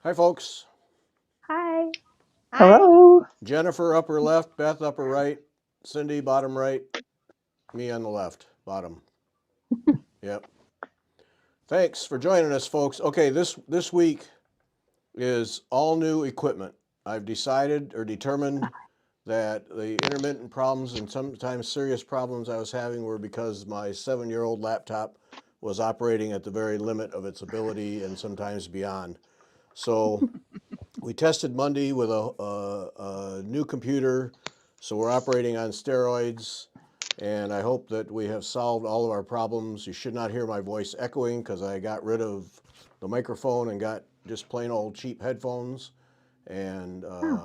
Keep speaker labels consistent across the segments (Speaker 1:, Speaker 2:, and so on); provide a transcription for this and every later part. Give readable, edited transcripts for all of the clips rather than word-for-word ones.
Speaker 1: Hi, folks.
Speaker 2: Hi.
Speaker 3: Hi.
Speaker 4: Hello.
Speaker 1: Jennifer, upper left, Beth, upper right, Cindy, bottom right, me on the left, bottom. Yep. Thanks for joining us, folks. Okay, this week is all new equipment. I've decided or determined that the intermittent problems and sometimes serious problems I was having were because my 7-year-old laptop was operating at the very limit of its ability and sometimes beyond. So we tested Monday with a new computer, so we're operating on steroids, and I hope that we have solved all of our problems. You should not hear my voice echoing because I got rid of the microphone and got just plain old cheap headphones, and
Speaker 2: Oh,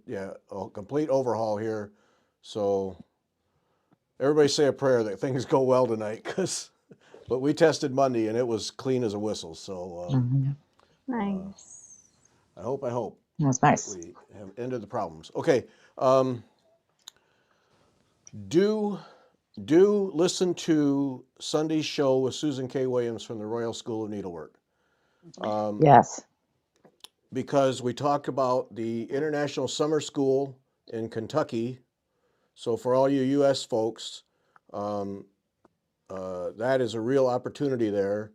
Speaker 1: yeah, a complete overhaul here. So everybody say a prayer that things go well tonight, because but we tested Monday and it was clean as a whistle. So uh,
Speaker 2: nice.
Speaker 1: I hope
Speaker 4: That was
Speaker 1: that
Speaker 4: nice.
Speaker 1: we have ended the problems. Okay, um, do do listen to Sunday's show with Susan K. Williams from the Royal School of Needlework, um,
Speaker 4: Yes.
Speaker 1: because we talked about the International Summer School in Kentucky. So for all you U.S. folks, um, that is a real opportunity there,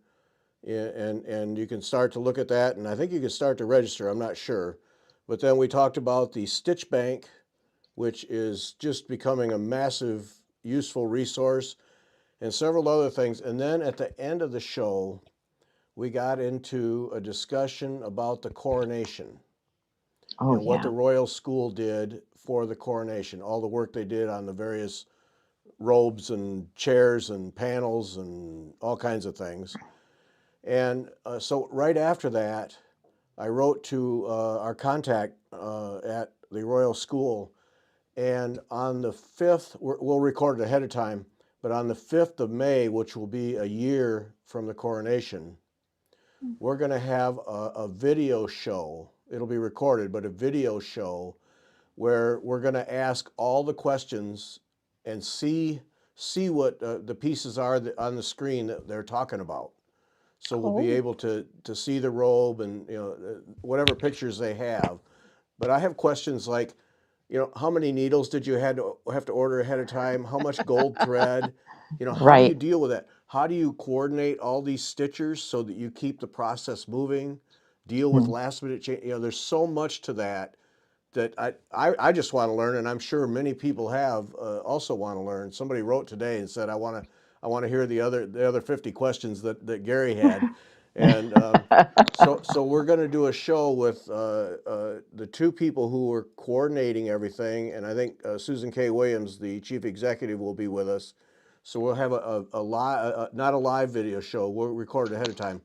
Speaker 1: and you can start to look at that. And I think you can start to register. I'm not sure, but then we talked about the Stitch Bank, which is just becoming a massive, useful resource, and several other things. And then at the end of the show, we got into a discussion about the coronation
Speaker 4: Oh,
Speaker 1: and what the
Speaker 4: yeah.
Speaker 1: Royal School did for the coronation, all the work they did on the various robes and chairs and panels and all kinds of things. And so right after that, I wrote to our contact at the Royal School. And on the 5th, we'll record it ahead of time, but on the 5th of May, which will be a year from the coronation, we're going to have a video show. It'll be recorded, but a video show where we're going to ask all the questions and see what the pieces are that, on the screen that they're talking about. So we'll be
Speaker 2: Oh,
Speaker 1: able to see the robe and whatever pictures they have. But I have questions like, how many needles did you have to order ahead of time? How much gold thread? How do you
Speaker 4: Right.
Speaker 1: deal with that? How do you coordinate all these stitchers so that you keep the process moving? Deal with
Speaker 4: Mm.
Speaker 1: last minute change. There's so much to that that I just want to learn, and I'm sure many people have also want to learn. Somebody wrote today and said, I want to hear the other 50 questions that Gary had, and so we're going to do a show with the two people who were coordinating everything, and I think Susan K. Williams, the chief executive, will be with us. So we'll have a live, not a live video show. We'll record it ahead of time,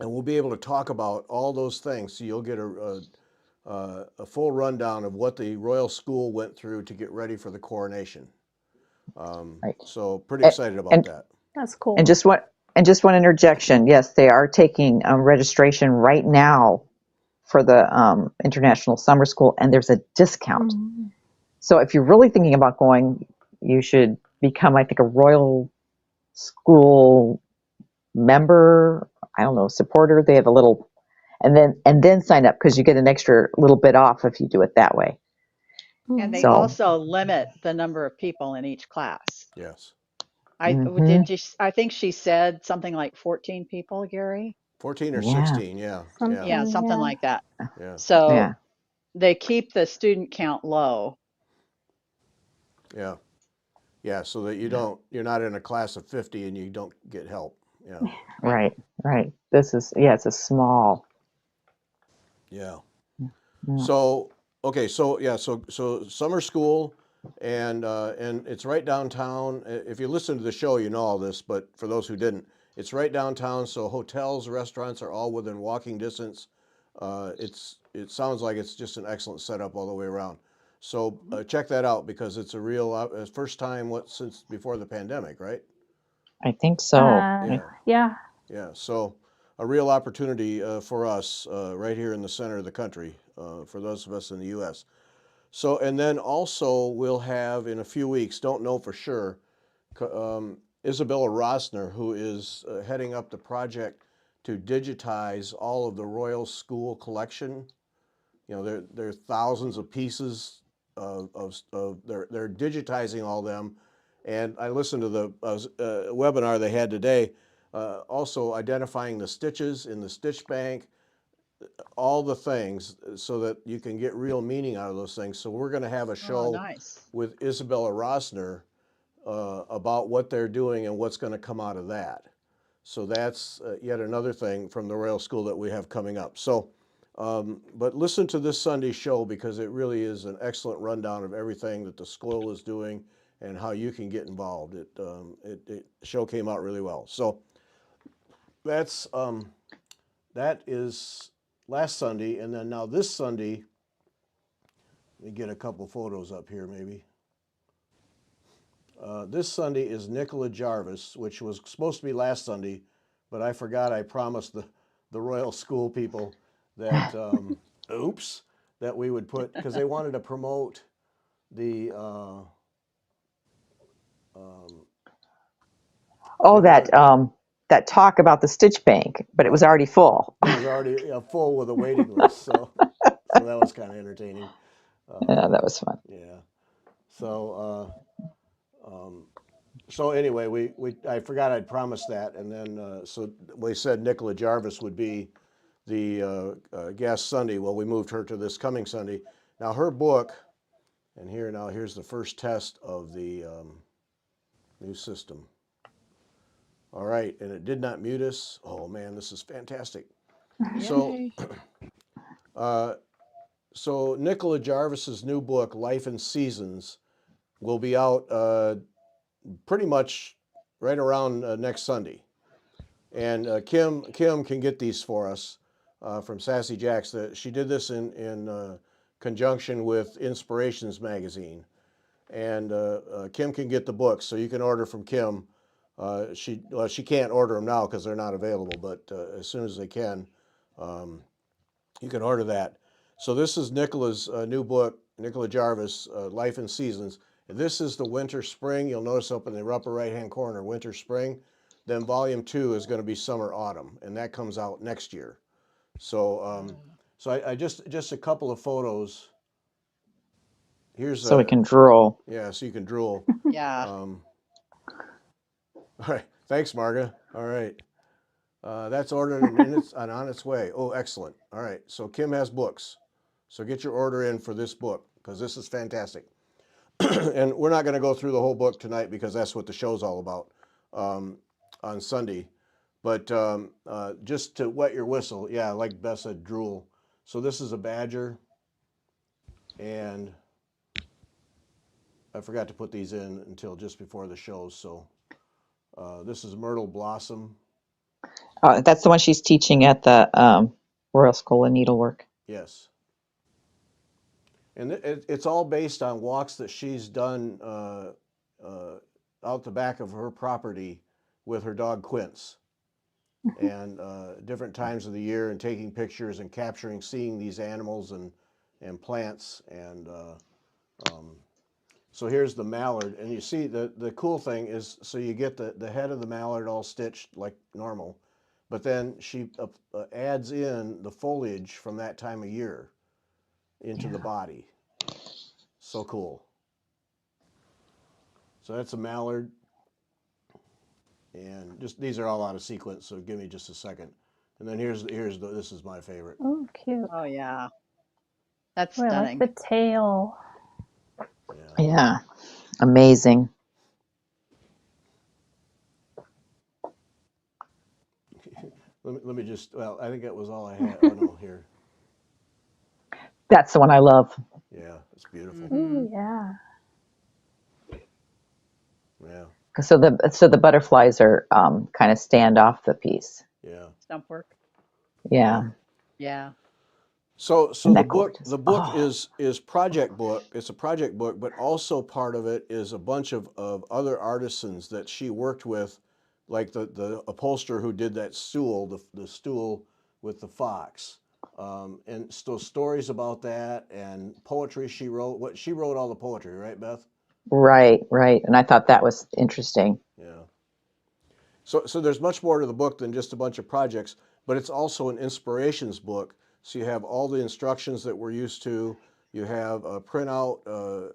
Speaker 1: and we'll be able to talk about all those things. So you'll get a full rundown of what the Royal School went through to get ready for the coronation.
Speaker 4: Right.
Speaker 1: So pretty
Speaker 4: And,
Speaker 1: excited about
Speaker 4: and
Speaker 1: that.
Speaker 2: that's
Speaker 4: and
Speaker 2: cool.
Speaker 4: just one interjection. Yes, they are taking registration right now for the International Summer School, and there's a discount.
Speaker 2: Mm.
Speaker 4: So if you're really thinking about going, you should become, I think, a Royal School member. I don't know, supporter. They have a little, and then sign up because you get an extra little bit off if you do it that way.
Speaker 3: And they
Speaker 2: Mm.
Speaker 4: So,
Speaker 3: also limit the number of people in each class.
Speaker 1: Yes,
Speaker 4: hmm
Speaker 3: I think she said something like 14 people, Gary?
Speaker 1: 14 or
Speaker 4: yeah,
Speaker 1: 16. Yeah, yeah,
Speaker 3: Yeah,
Speaker 2: Something,
Speaker 3: something
Speaker 2: yeah.
Speaker 3: like that.
Speaker 1: yeah,
Speaker 3: So
Speaker 4: yeah.
Speaker 3: they keep the student count low.
Speaker 1: yeah, yeah. So that you're not in a class of 50 and you don't get help. Yeah,
Speaker 3: Right.
Speaker 4: Right, right. This is, yeah, it's a small.
Speaker 1: yeah.
Speaker 4: Yeah.
Speaker 1: So okay, so yeah, so summer school, and it's right downtown. If you listen to the show, you know all this, but for those who didn't, it's right downtown. So hotels, restaurants are all within walking distance. It sounds like it's just an excellent setup all the way around. So
Speaker 3: Mhm.
Speaker 1: check that out because it's a real first time since before the pandemic, right?
Speaker 4: I think so.
Speaker 2: Uh,
Speaker 4: I,
Speaker 1: Yeah,
Speaker 2: yeah.
Speaker 1: yeah. So a real opportunity for us right here in the center of the country for those of us in the U.S. So, and then also we'll have in a few weeks, don't know for sure, Isabella Rosner, who is heading up the project to digitize all of the Royal School collection. You know, there are thousands of pieces of they're digitizing all them. And I listened to the webinar they had today, also identifying the stitches in the stitch bank, all the things so that you can get real meaning out of those things. So we're going to have a
Speaker 3: Oh,
Speaker 1: show
Speaker 3: nice.
Speaker 1: with Isabella Rossner about what they're doing and what's going to come out of that. So that's yet another thing from the Royal School that we have coming up. So, but listen to this Sunday show because it really is an excellent rundown of everything that the school is doing and how you can get involved. It show came out really well. So that's that is last Sunday, and then now this Sunday. Let me get a couple photos up here, maybe. This Sunday is Nicola Jarvis, which was supposed to be last Sunday, but I forgot I promised the Royal School people that, oops, that we would put, because they wanted to promote the,
Speaker 4: Oh,
Speaker 1: they wanted,
Speaker 4: that talk about the stitch bank, but it was
Speaker 1: right,
Speaker 4: already full.
Speaker 1: it was already full with a waiting list, so that was kind of entertaining.
Speaker 4: Yeah, that was fun.
Speaker 1: Yeah, so, so anyway, I forgot I'd promised that, and then so we said Nicola Jarvis would be the guest Sunday. Well, we moved her to this coming Sunday. Now her book, and here's the first test of the new system. All right, and it did not mute us. Oh man, this is fantastic. So,
Speaker 3: Yay.
Speaker 1: so Nicola Jarvis's new book, Life in Seasons, will be out pretty much right around next Sunday. And Kim can get these for us from Sassy Jacks. She did this in conjunction with Inspirations magazine. And Kim can get the books, so you can order from Kim. She can't order them now because they're not available, but as soon as they can, you can order that. So this is Nicola's new book, Nicola Jarvis, Life in Seasons. This is the winter spring. You'll notice up in the upper right-hand corner, winter spring. Then volume 2 is going to be summer autumn, and that comes out next year. So, so I just a couple of photos. Here's
Speaker 4: So we can drool.
Speaker 1: yeah, so you can drool.
Speaker 3: Yeah.
Speaker 1: All right, thanks, Marga. All right, that's ordered and it's on its way. Oh, excellent. All right, so Kim has books, so get your order in for this book because this is fantastic. And we're not going to go through the whole book tonight because that's what the show's all about on Sunday. But just to wet your whistle, yeah, like Beth said, drool. So this is a badger, and I forgot to put these in until just before the show. So this is Myrtle Blossom.
Speaker 4: That's the one she's teaching at the Royal School of Needlework.
Speaker 1: Yes. And it's all based on walks that she's done out the back of her property with her dog Quince. And different times of the year and taking pictures and capturing, seeing these animals and plants. And so here's the mallard. And you see the cool thing is, so you get the head of the mallard all stitched like normal, but then she adds in the foliage from that time of year into the body. So cool. So that's a mallard. And just these are all out of sequence, so give me just a second. And then this is my favorite.
Speaker 2: Oh, cute.
Speaker 3: Oh, yeah. That's
Speaker 2: Oh, I
Speaker 3: stunning.
Speaker 2: like the tail.
Speaker 1: Yeah.
Speaker 4: Yeah, amazing.
Speaker 1: Let me just, well, I think that was all I had. Oh no, here.
Speaker 4: That's the one I love.
Speaker 1: Yeah, it's beautiful.
Speaker 2: Ooh, yeah.
Speaker 1: Yeah,
Speaker 4: So the butterflies are kind of stand off the piece.
Speaker 1: yeah.
Speaker 3: Stump work.
Speaker 4: Yeah,
Speaker 3: Yeah.
Speaker 1: So
Speaker 4: Isn't
Speaker 1: the
Speaker 4: that
Speaker 1: book
Speaker 4: gorgeous?
Speaker 1: the book
Speaker 4: Oh.
Speaker 1: is project book. It's a project book, but also part of it is a bunch of other artisans that she worked with, like the upholsterer who did that stool, the stool with the fox, and still stories about that and poetry she wrote. She wrote all the poetry, right, Beth?
Speaker 4: Right. And I thought that was interesting.
Speaker 1: Yeah. So there's much more to the book than just a bunch of projects. but it's also an inspirations book. So you have all the instructions that we're used to. You have a printout,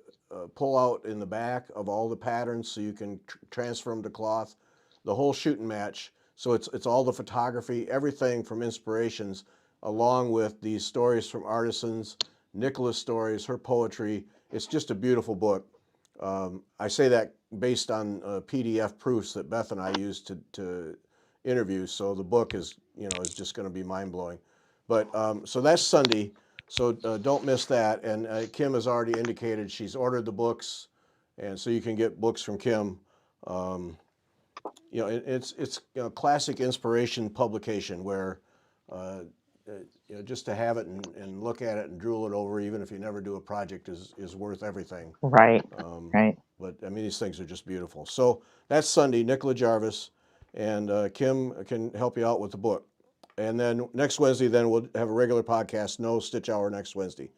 Speaker 1: pull out in the back of all the patterns so you can transfer them to cloth, the whole shooting match. So it's all the photography, everything from inspirations, along with these stories from artisans, Nicola's stories, her poetry. It's just a beautiful book. I say that based on PDF proofs that Beth and I used to interview. So the book is just going to be mind blowing. But so that's Sunday. So don't miss that. And Kim has already indicated she's ordered the books, and so you can get books from Kim. It's classic inspiration publication where just to have it and look at it and drool it over, even if you never do a project, is worth everything.
Speaker 4: Right. Right.
Speaker 1: But I mean, these things are just beautiful. So that's Sunday, Nicola Jarvis, and Kim can help you out with the book. And then next Wednesday, then we'll have a regular podcast, no Stitch Hour next Wednesday.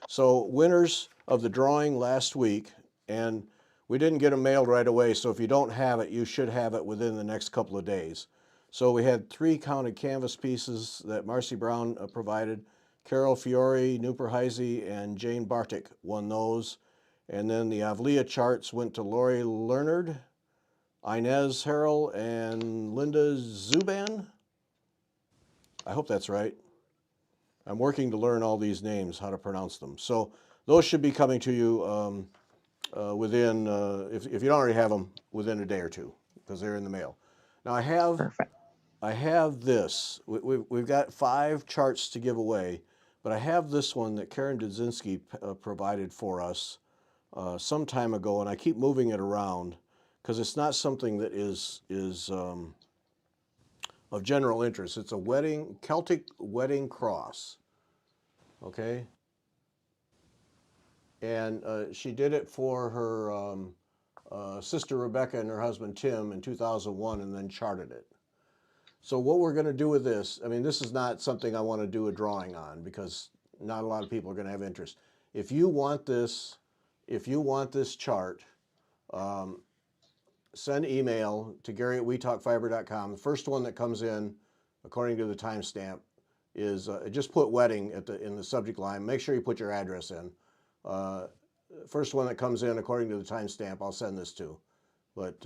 Speaker 1: So winners of the drawing last week, and we didn't get them mailed right away, so if you don't have it, you should have it within the next couple of days. So we had 3 counted canvas pieces that Marcy Brown provided. Carol Fiore, Nooper Heisey, and Jane Bartik won those. And then the Avlia charts went to Lori Leonard, Inez Harrell, and Linda Zuban. I hope that's right. I'm working to learn all these names, how to pronounce them. So those should be coming to you within, if you don't already have them, within a day or two, because they're in the mail. Now
Speaker 4: Perfect.
Speaker 1: I have this. We've got 5 charts to give away, but I have this one that Karen Dudzinski provided for us some time ago, and I keep moving it around because it's not something that is of general interest. It's a Celtic wedding cross, okay? And she did it for her sister Rebecca and her husband Tim in 2001, and then charted it. So what we're going to do with this, I mean, this is not something I want to do a drawing on because not a lot of people are going to have interest. If you want this chart, send email to Gary@WeTalkFiber.com. The first one that comes in, according to the timestamp, is just put wedding in the subject line. Make sure you put your address in. First one that comes in, according to the timestamp, I'll send this to. But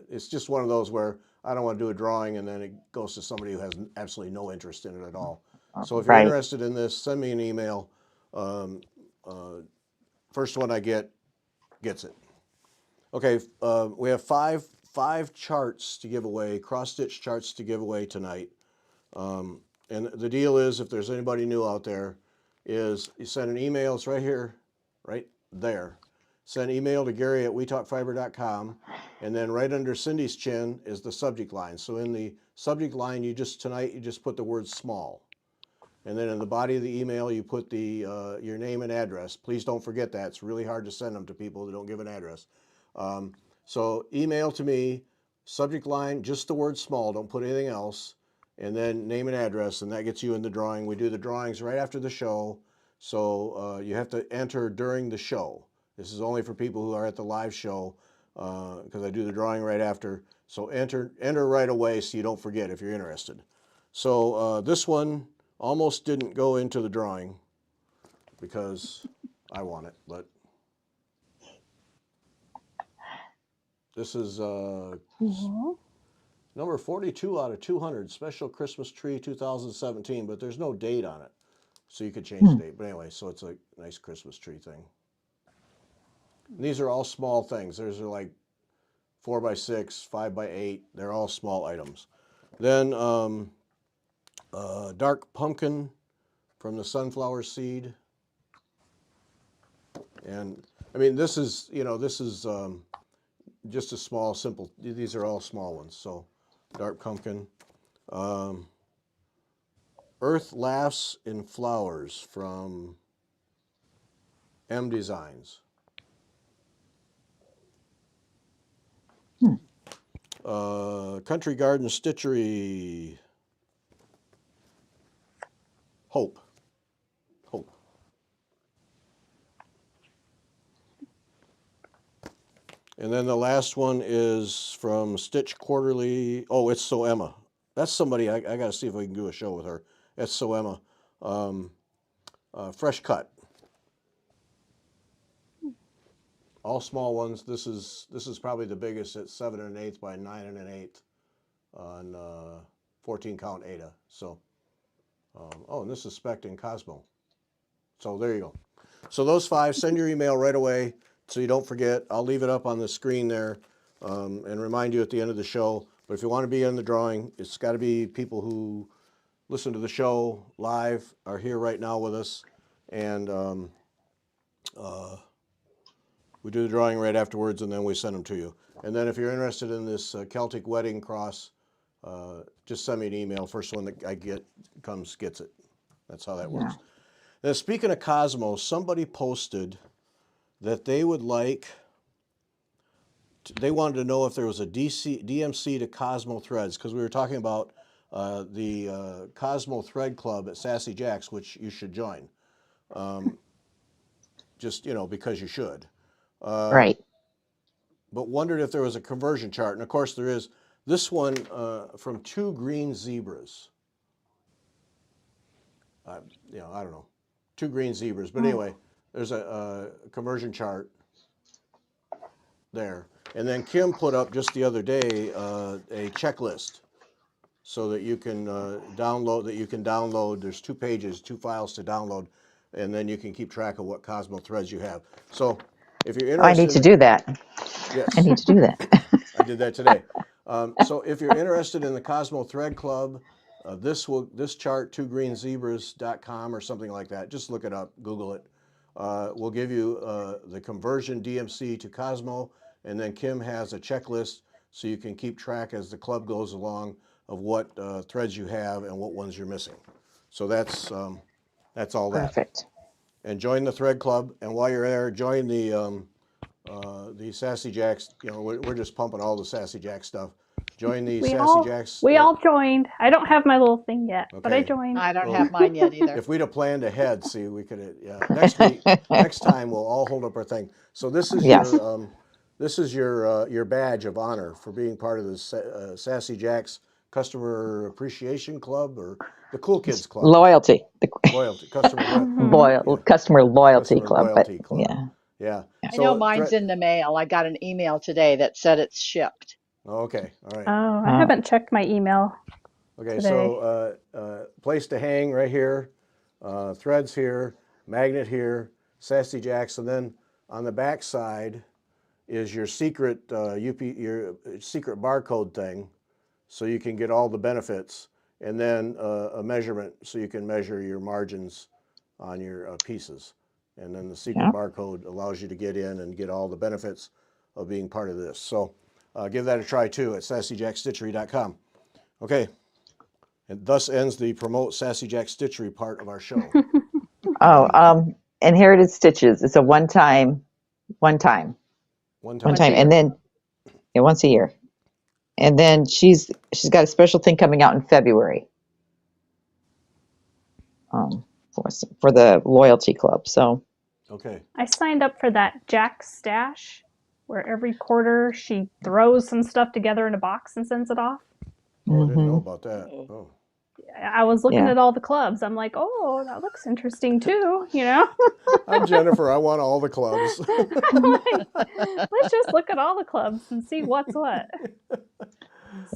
Speaker 1: it's just one of those where I don't want to do a drawing and then it goes to somebody who has absolutely no interest in it at all. So if you're
Speaker 4: Right.
Speaker 1: interested in this, send me an email. First one I get gets it. Okay, we have five charts to give away, cross-stitch charts to give away tonight. And the deal is, if there's anybody new out there, is you send an email. It's right here, right there. Send email to Gary@WeTalkFiber.com, and then right under Cindy's chin is the subject line. So in the subject line, you just put the word small. And then in the body of the email, you put your name and address. Please don't forget that. It's really hard to send them to people that don't give an address. So email to me, subject line, just the word small, don't put anything else, and then name and address, and that gets you in the drawing. We do the drawings right after the show, so you have to enter during the show. This is only for people who are at the live show, because I do the drawing right after. So enter right away so you don't forget if you're interested. So this one almost didn't go into the drawing because I want it, but this is
Speaker 2: Mhm.
Speaker 1: number 42 out of 200, Special Christmas Tree 2017, but there's no date on it, so you could change the date. But anyway, so it's a nice Christmas tree thing. And these are all small things. These are like 4x6, 5x8. They're all small items. Then dark pumpkin from the sunflower seed. And I mean, this is just a small, simple, these are all small ones. So dark pumpkin. Earth Laughs in Flowers from M Designs. Country Garden Stitchery. Hope. And then the last one is from Stitch Quarterly. Oh, it's So Emma. That's somebody I got to see if we can do a show with her. That's Soema. Fresh cut. All small ones. This is probably the biggest at 7 1/8 by 9 1/8 on 14 count Ada. So, oh, and this is spec'd in Cosmo. So there you go. So those 5, send your email right away so you don't forget. I'll leave it up on the screen there and remind you at the end of the show. But if you want to be in the drawing, it's got to be people who listen to the show live, are here right now with us, and we do the drawing right afterwards, and then we send them to you. And then if you're interested in this Celtic wedding cross, just send me an email. First one that I get gets it. That's how that works. Now, speaking of Cosmos, somebody posted that they would they wanted to know if there was a DMC to Cosmo threads, because we were talking about the Cosmo Thread Club at Sassy Jack's, which you should join. Just, because you should.
Speaker 4: Right.
Speaker 1: But wondered if there was a conversion chart. And of course there is. This one from 2 green zebras. I don't know. 2 green zebras. But anyway, there's a conversion chart there. And then Kim put up just the other day a checklist so that you can download. There's 2 pages, 2 files to download, and then you can keep track of what Cosmo threads you have. So if you're interested,
Speaker 4: I need to do that.
Speaker 1: Yes,
Speaker 4: I need to do that.
Speaker 1: I did that today. So if you're interested in the Cosmo Thread Club, this chart, 2greenzebras.com or something like that. Just look it up, Google it. We'll give you the conversion DMC to Cosmo, and then Kim has a checklist so you can keep track as the club goes along of what threads you have and what ones you're missing. So that's all that.
Speaker 4: Perfect.
Speaker 1: And join the Thread Club, and while you're there, join the Sassy Jacks. We're just pumping all the Sassy Jack stuff. Join the Sassy Jacks.
Speaker 2: We all joined. I don't have my little thing yet, but I
Speaker 1: Okay.
Speaker 2: joined.
Speaker 3: I don't have mine yet either.
Speaker 1: If we'd have planned ahead, see, we could have. Next time we'll all hold up our thing. So this is your badge of honor for being part of the Sassy Jacks Customer Appreciation Club, or the Cool Kids Club.
Speaker 4: Loyalty.
Speaker 1: Customer
Speaker 4: Loyalty Club.
Speaker 1: Loyalty Club.
Speaker 4: Yeah.
Speaker 3: I know mine's in the mail. I got an email today that said it's shipped.
Speaker 1: Okay, all right.
Speaker 2: Oh, I haven't checked my email.
Speaker 1: Okay,
Speaker 2: today.
Speaker 1: So place to hang right here, threads here, magnet here, Sassy Jacks, and then on the back side is your secret your secret barcode thing, so you can get all the benefits, and then a measurement so you can measure your margins on your pieces, and then the secret barcode allows you to get in and get all the benefits of being part of this. So give that a try too at sassyjackstitchery.com. Okay. And thus ends the promote Sassy Jack Stitchery part of our show.
Speaker 4: Inherited Stitches. It's a one time, and then once a year, and then she's got a special thing coming out in February. For the Loyalty Club. So.
Speaker 1: Okay.
Speaker 2: I signed up for that Jack Stash, where every quarter she throws some stuff together in a box and sends it off.
Speaker 1: Oh, I didn't know about that. Oh.
Speaker 2: I was looking at all the clubs. I'm like, oh, that looks interesting too,
Speaker 1: I'm Jennifer. I want all the clubs.
Speaker 2: Let's just look at all the clubs and see what's what.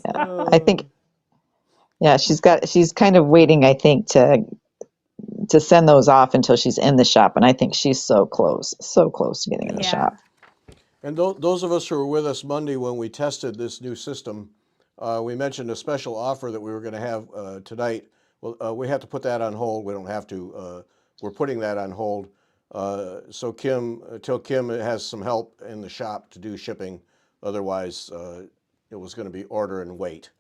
Speaker 4: Yeah, I think. Yeah, she's kind of waiting, I think, to send those off until she's in the shop, and I think she's so close to getting in the shop.
Speaker 1: And those of us who were with us Monday when we tested this new system, we mentioned a special offer that we were going to have tonight. Well, we have to put that on hold. We don't have to. We're putting that on hold. So till Kim has some help in the shop to do shipping. Otherwise, it was going to be order and wait.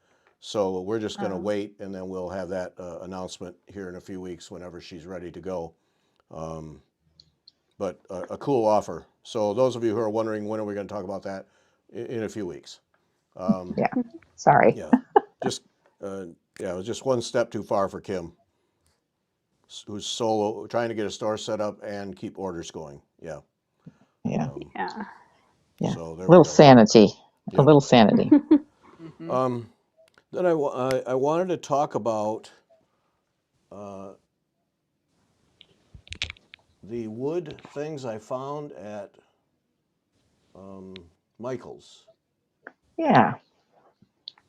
Speaker 1: So we're just going to wait, and then we'll have that announcement here in a few weeks whenever she's ready to go. But a cool offer. So those of you who are wondering when are we going to talk about that, in a few weeks.
Speaker 4: Sorry.
Speaker 1: Yeah, just it was just one step too far for Kim, who's solo, trying to get a store set up and keep orders going. Yeah. So
Speaker 4: a little sanity.
Speaker 1: Yep.
Speaker 4: A little sanity.
Speaker 1: Then I wanted to talk about the wood things I found at Michael's.
Speaker 4: Yeah,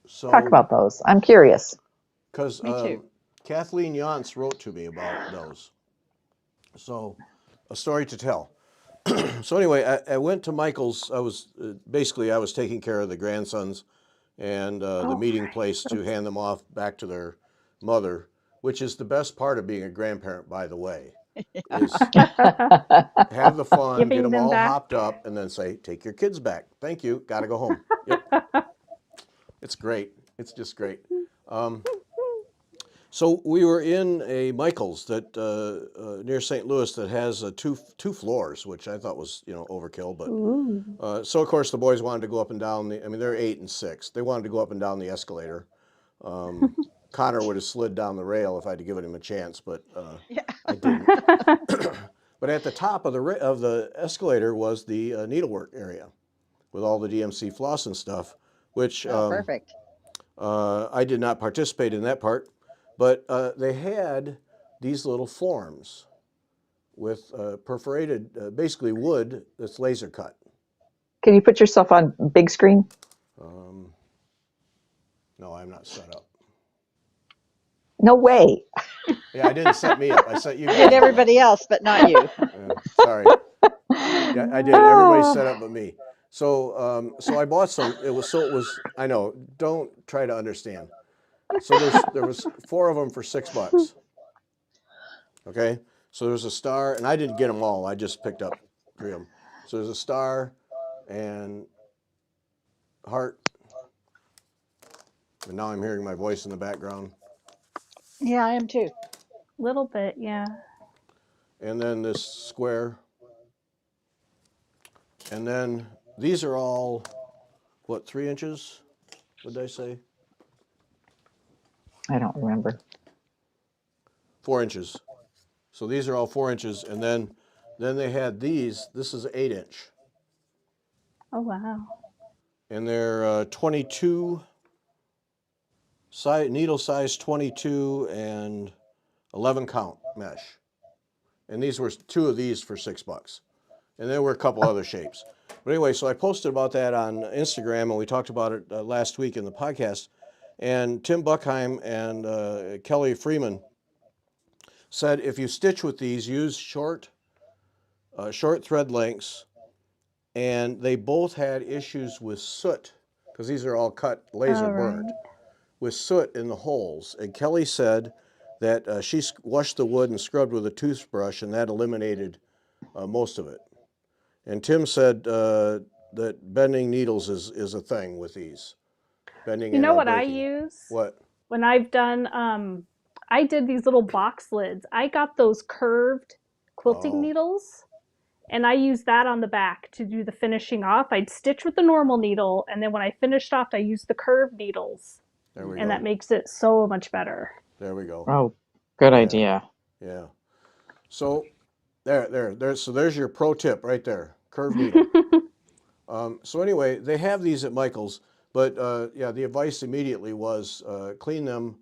Speaker 1: So,
Speaker 4: talk about those. I'm curious.
Speaker 1: because
Speaker 3: Me too.
Speaker 1: Kathleen Yance wrote to me about those. So, a story to tell. So anyway, I went to Michael's. I was taking care of the grandsons and the
Speaker 2: Oh,
Speaker 1: meeting
Speaker 2: right.
Speaker 1: place to hand them off back to their mother, which is the best part of being a grandparent, by the way, is have the fun, get
Speaker 2: Giving
Speaker 1: them
Speaker 2: them
Speaker 1: all
Speaker 2: back.
Speaker 1: hopped up, and then say, "Take your kids back. Thank you. Got to go home." Yep, it's great. It's just great. So we were in a Michael's that near St. Louis that has two floors, which I thought was overkill. But
Speaker 2: Ooh.
Speaker 1: so of course the boys wanted to go up and down the. I mean they're 8 and 6. They wanted to go up and down the escalator. Connor would have slid down the rail if I'd given him a chance, but
Speaker 3: Yeah.
Speaker 1: I didn't. But at the top of the escalator was the needlework area with all the DMC floss and stuff, which
Speaker 3: Oh, perfect.
Speaker 1: I did not participate in that part. But they had these little forms with perforated, basically wood that's laser cut.
Speaker 4: Can you put yourself on big screen?
Speaker 1: No, I'm not set up.
Speaker 4: No way.
Speaker 1: Yeah, I didn't set me up. I set you guys
Speaker 3: Did
Speaker 1: all
Speaker 3: everybody
Speaker 1: up.
Speaker 3: else, but not you.
Speaker 1: Yeah, sorry. Yeah, I did. Everybody's set up but me. So, so I bought some. It was. I know. Don't try to understand. So there was 4 of them for $6. Okay. So there's a star, and I didn't get them all. I just picked up 3 of them. So there's a star, and heart. And now I'm hearing my voice in the background.
Speaker 3: Yeah, I am too.
Speaker 2: Little bit, yeah.
Speaker 1: And then this square. And then these are all, what, 3 inches? What did I say?
Speaker 4: I don't remember.
Speaker 1: 4 inches. So these are all 4 inches. And then they had these. This is 8 inch.
Speaker 2: Oh wow.
Speaker 1: And they're 22, needle size 22 and 11 count mesh. And these were 2 of these for $6. And there were a couple other shapes. But anyway, so I posted about that on Instagram, and we talked about it last week in the podcast. And Tim Buckheim and Kelly Freeman said if you stitch with these, use short thread lengths. And they both had issues with soot, because these are all cut laser
Speaker 2: All
Speaker 1: burnt,
Speaker 2: right.
Speaker 1: with soot in the holes. And Kelly said that she washed the wood and scrubbed with a toothbrush, and that eliminated most of it. And Tim said that bending needles is a thing with these. Bending
Speaker 2: You
Speaker 1: and
Speaker 2: know
Speaker 1: or
Speaker 2: what I
Speaker 1: breaking.
Speaker 2: use?
Speaker 1: What?
Speaker 2: When I've done I did these little box lids. I got those curved quilting
Speaker 1: Oh,
Speaker 2: needles and I used that on the back to do the finishing off. I'd stitch with the normal needle and then when I finished off I used the curved needles.
Speaker 1: there we
Speaker 2: And
Speaker 1: go.
Speaker 2: that makes it so much better.
Speaker 1: There we go.
Speaker 4: Oh, good
Speaker 1: Yeah.
Speaker 4: idea.
Speaker 1: Yeah. So so there's your pro tip right there. Curved needle. So anyway, they have these at Michael's, but yeah, the advice immediately was clean them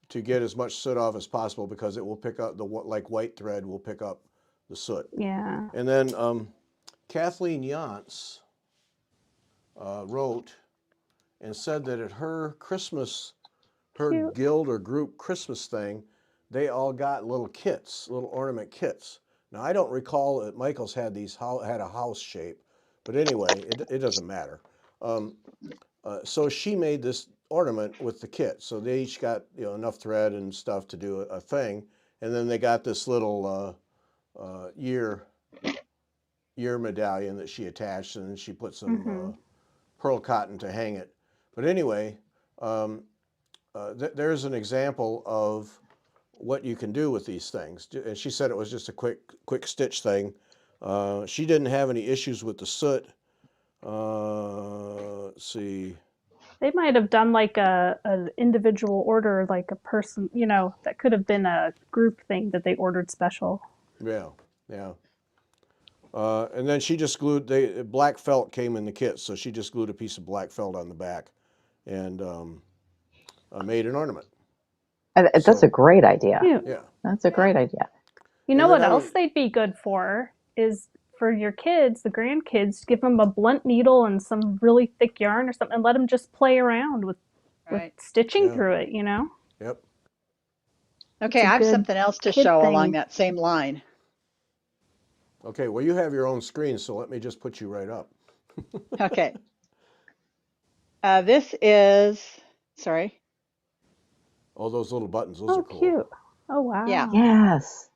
Speaker 1: to get as much soot off as possible, because it will pick up like white thread will pick up the soot.
Speaker 2: Yeah.
Speaker 1: And then Kathleen Yance wrote and said that at her
Speaker 2: Cute.
Speaker 1: guild or group Christmas thing, they all got little kits, little ornament kits. Now I don't recall that Michael's had a house shape, but anyway, it doesn't matter. So she made this ornament with the kit. So they each got enough thread and stuff to do a thing, and then they got this little year medallion that she attached, and then she put some pearl cotton to hang it. But anyway, there's an example of what you can do with these things. And she said it was just a quick stitch thing. She didn't have any issues with the soot. Let's see.
Speaker 2: They might have done like an individual order, like a person, that could have been a group thing that they ordered special.
Speaker 1: Yeah, yeah. And then she just glued, black felt came in the kit, so she just glued a piece of black felt on the back. And made an ornament.
Speaker 4: That's
Speaker 1: So-
Speaker 4: a great idea.
Speaker 2: Cute.
Speaker 1: Yeah.
Speaker 4: That's a great idea.
Speaker 2: You know
Speaker 1: And
Speaker 2: what
Speaker 1: then
Speaker 2: else they'd be good for is for your kids, the grandkids, give them a blunt needle and some really thick yarn or something, and let them just play around with
Speaker 3: Right.
Speaker 2: stitching
Speaker 1: Yeah.
Speaker 2: through it. You know.
Speaker 1: Yep.
Speaker 3: Okay,
Speaker 2: It's a
Speaker 3: I have
Speaker 2: good
Speaker 3: something else to
Speaker 2: kid
Speaker 3: show
Speaker 2: thing.
Speaker 3: along that same line.
Speaker 1: Okay. Well, you have your own screen, so let me just put you right up.
Speaker 3: Okay. This is, sorry.
Speaker 1: Oh, those little buttons. Those
Speaker 2: Oh,
Speaker 1: are cool.
Speaker 2: cute. Oh, wow.
Speaker 3: Yeah.
Speaker 4: Yes.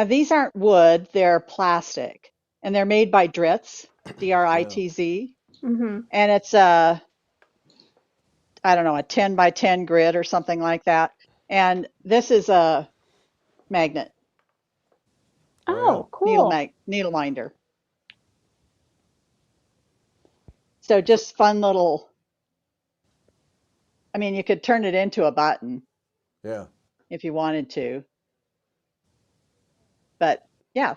Speaker 3: These aren't wood, they're plastic. And they're made by Dritz, D-R-I-T-Z.
Speaker 2: Mm-hmm.
Speaker 3: And it's a, I don't know, a 10 by 10 grid or something like that. And this is a magnet,
Speaker 2: Oh, cool.
Speaker 3: needle minder. So just fun little, I mean, you could turn it into a button
Speaker 1: Yeah.
Speaker 3: if you wanted to. But yeah,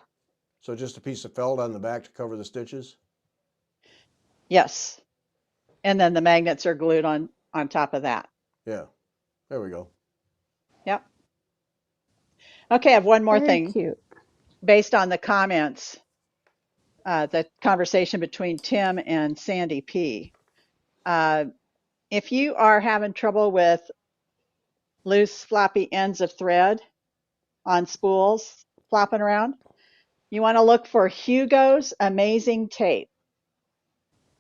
Speaker 1: So just a piece of felt on the back to cover the stitches.
Speaker 3: yes. And then the magnets are glued on top of that.
Speaker 1: Yeah. There we go.
Speaker 3: Yep. Okay, I have one more
Speaker 2: Very
Speaker 3: thing
Speaker 2: cute.
Speaker 3: based on the comments, the conversation between Tim and Sandy P. If you are having trouble with loose, floppy ends of thread on spools flopping around, you want to look for Hugo's Amazing Tape.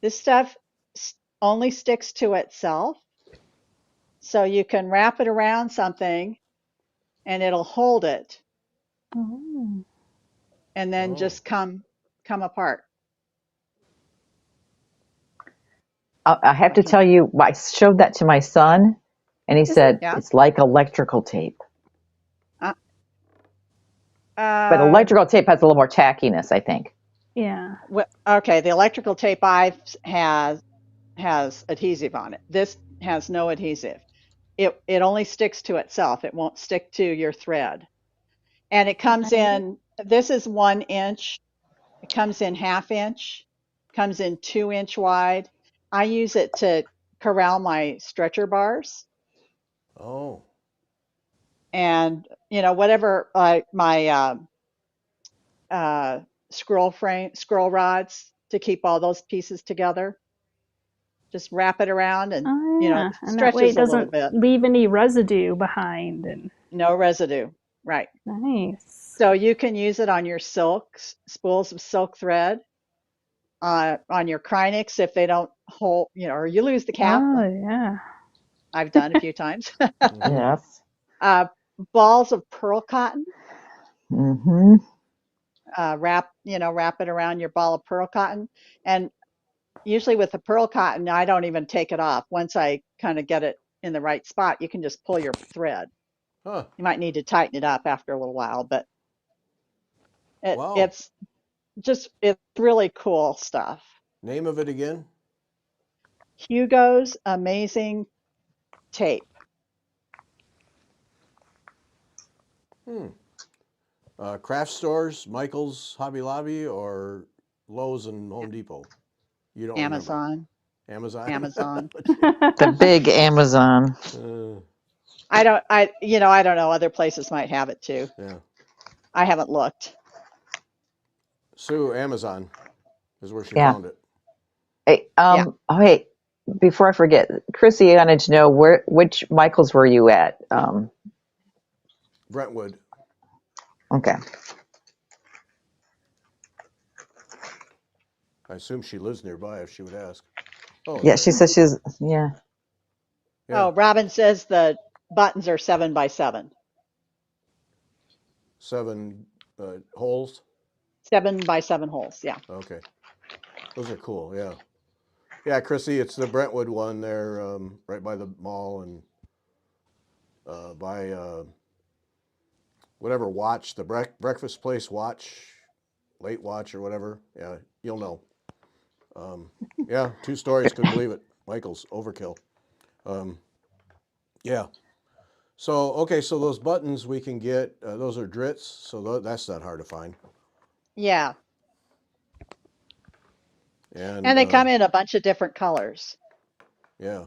Speaker 3: This stuff only sticks to itself, so you can wrap it around something and it'll hold it
Speaker 2: Oh.
Speaker 3: and then
Speaker 1: Oh.
Speaker 3: just come apart.
Speaker 4: I have to tell you, I showed that to my son, and he said
Speaker 3: Yeah.
Speaker 4: it's like electrical tape. But
Speaker 3: Uh,
Speaker 4: electrical tape has a little more tackiness, I think.
Speaker 2: Yeah.
Speaker 3: okay, the electrical tape has adhesive on it. This has no adhesive. It only sticks to itself. It won't stick to your thread. And it comes in, this is 1 inch. It comes in 1/2 inch, comes in 2-inch wide. I use it to corral my stretcher bars
Speaker 1: Oh.
Speaker 3: and, you know, whatever my scroll rods to keep all those pieces together. Just wrap it around and,
Speaker 2: Oh,
Speaker 3: you know,
Speaker 2: yeah.
Speaker 3: it
Speaker 2: And that way it
Speaker 3: stretches a little
Speaker 2: doesn't
Speaker 3: bit.
Speaker 2: leave any residue behind. And
Speaker 3: No residue. Right.
Speaker 2: nice.
Speaker 3: So you can use it on your spools of silk thread, on your Krynics if they don't hold, you know, or you lose the cap.
Speaker 2: Oh, yeah.
Speaker 3: I've done a few times.
Speaker 1: Mhm.
Speaker 4: Yes.
Speaker 3: Balls of pearl cotton.
Speaker 4: Mm-hmm.
Speaker 3: Wrap it around your ball of pearl cotton. And usually with the pearl cotton, I don't even take it off. Once I kind of get it in the right spot, you can just pull your thread.
Speaker 1: Huh.
Speaker 3: You might need to tighten it up after a little while, but
Speaker 1: Wow.
Speaker 3: it's really cool stuff.
Speaker 1: Name of it again?
Speaker 3: Hugo's Amazing Tape.
Speaker 1: Craft stores, Michael's, Hobby Lobby, or Lowe's and Home Depot? You don't
Speaker 3: Amazon.
Speaker 1: remember.
Speaker 3: Amazon.
Speaker 4: The big Amazon.
Speaker 3: I don't know. Other places might have it too.
Speaker 1: Yeah.
Speaker 3: I haven't looked.
Speaker 1: Sue, Amazon is where she
Speaker 4: Yeah.
Speaker 1: found it.
Speaker 4: Hey,
Speaker 3: Yeah.
Speaker 4: oh, hey, before I forget, Chrissy, I wanted to know which Michaels were you at?
Speaker 1: Brentwood.
Speaker 4: Okay.
Speaker 1: I assume she lives nearby if she would ask. Oh,
Speaker 4: Yeah,
Speaker 1: there
Speaker 4: she
Speaker 1: you
Speaker 4: says she's, yeah.
Speaker 1: go. Yeah.
Speaker 3: Oh, Robin says the buttons are 7 by 7.
Speaker 1: 7 holes.
Speaker 3: 7 by 7 holes. Yeah.
Speaker 1: Okay. Those are cool. Yeah. Yeah, Chrissy, it's the Brentwood one there, right by the mall and by whatever watch, the breakfast place watch, late watch or whatever. Yeah, you'll know. Yeah, 2 stories, couldn't believe it. Michael's overkill. Yeah. So, okay, so those buttons we can get, those are Dritz, so that's not hard to find.
Speaker 3: Yeah.
Speaker 1: And
Speaker 3: And they come in a bunch of different colors.
Speaker 1: yeah.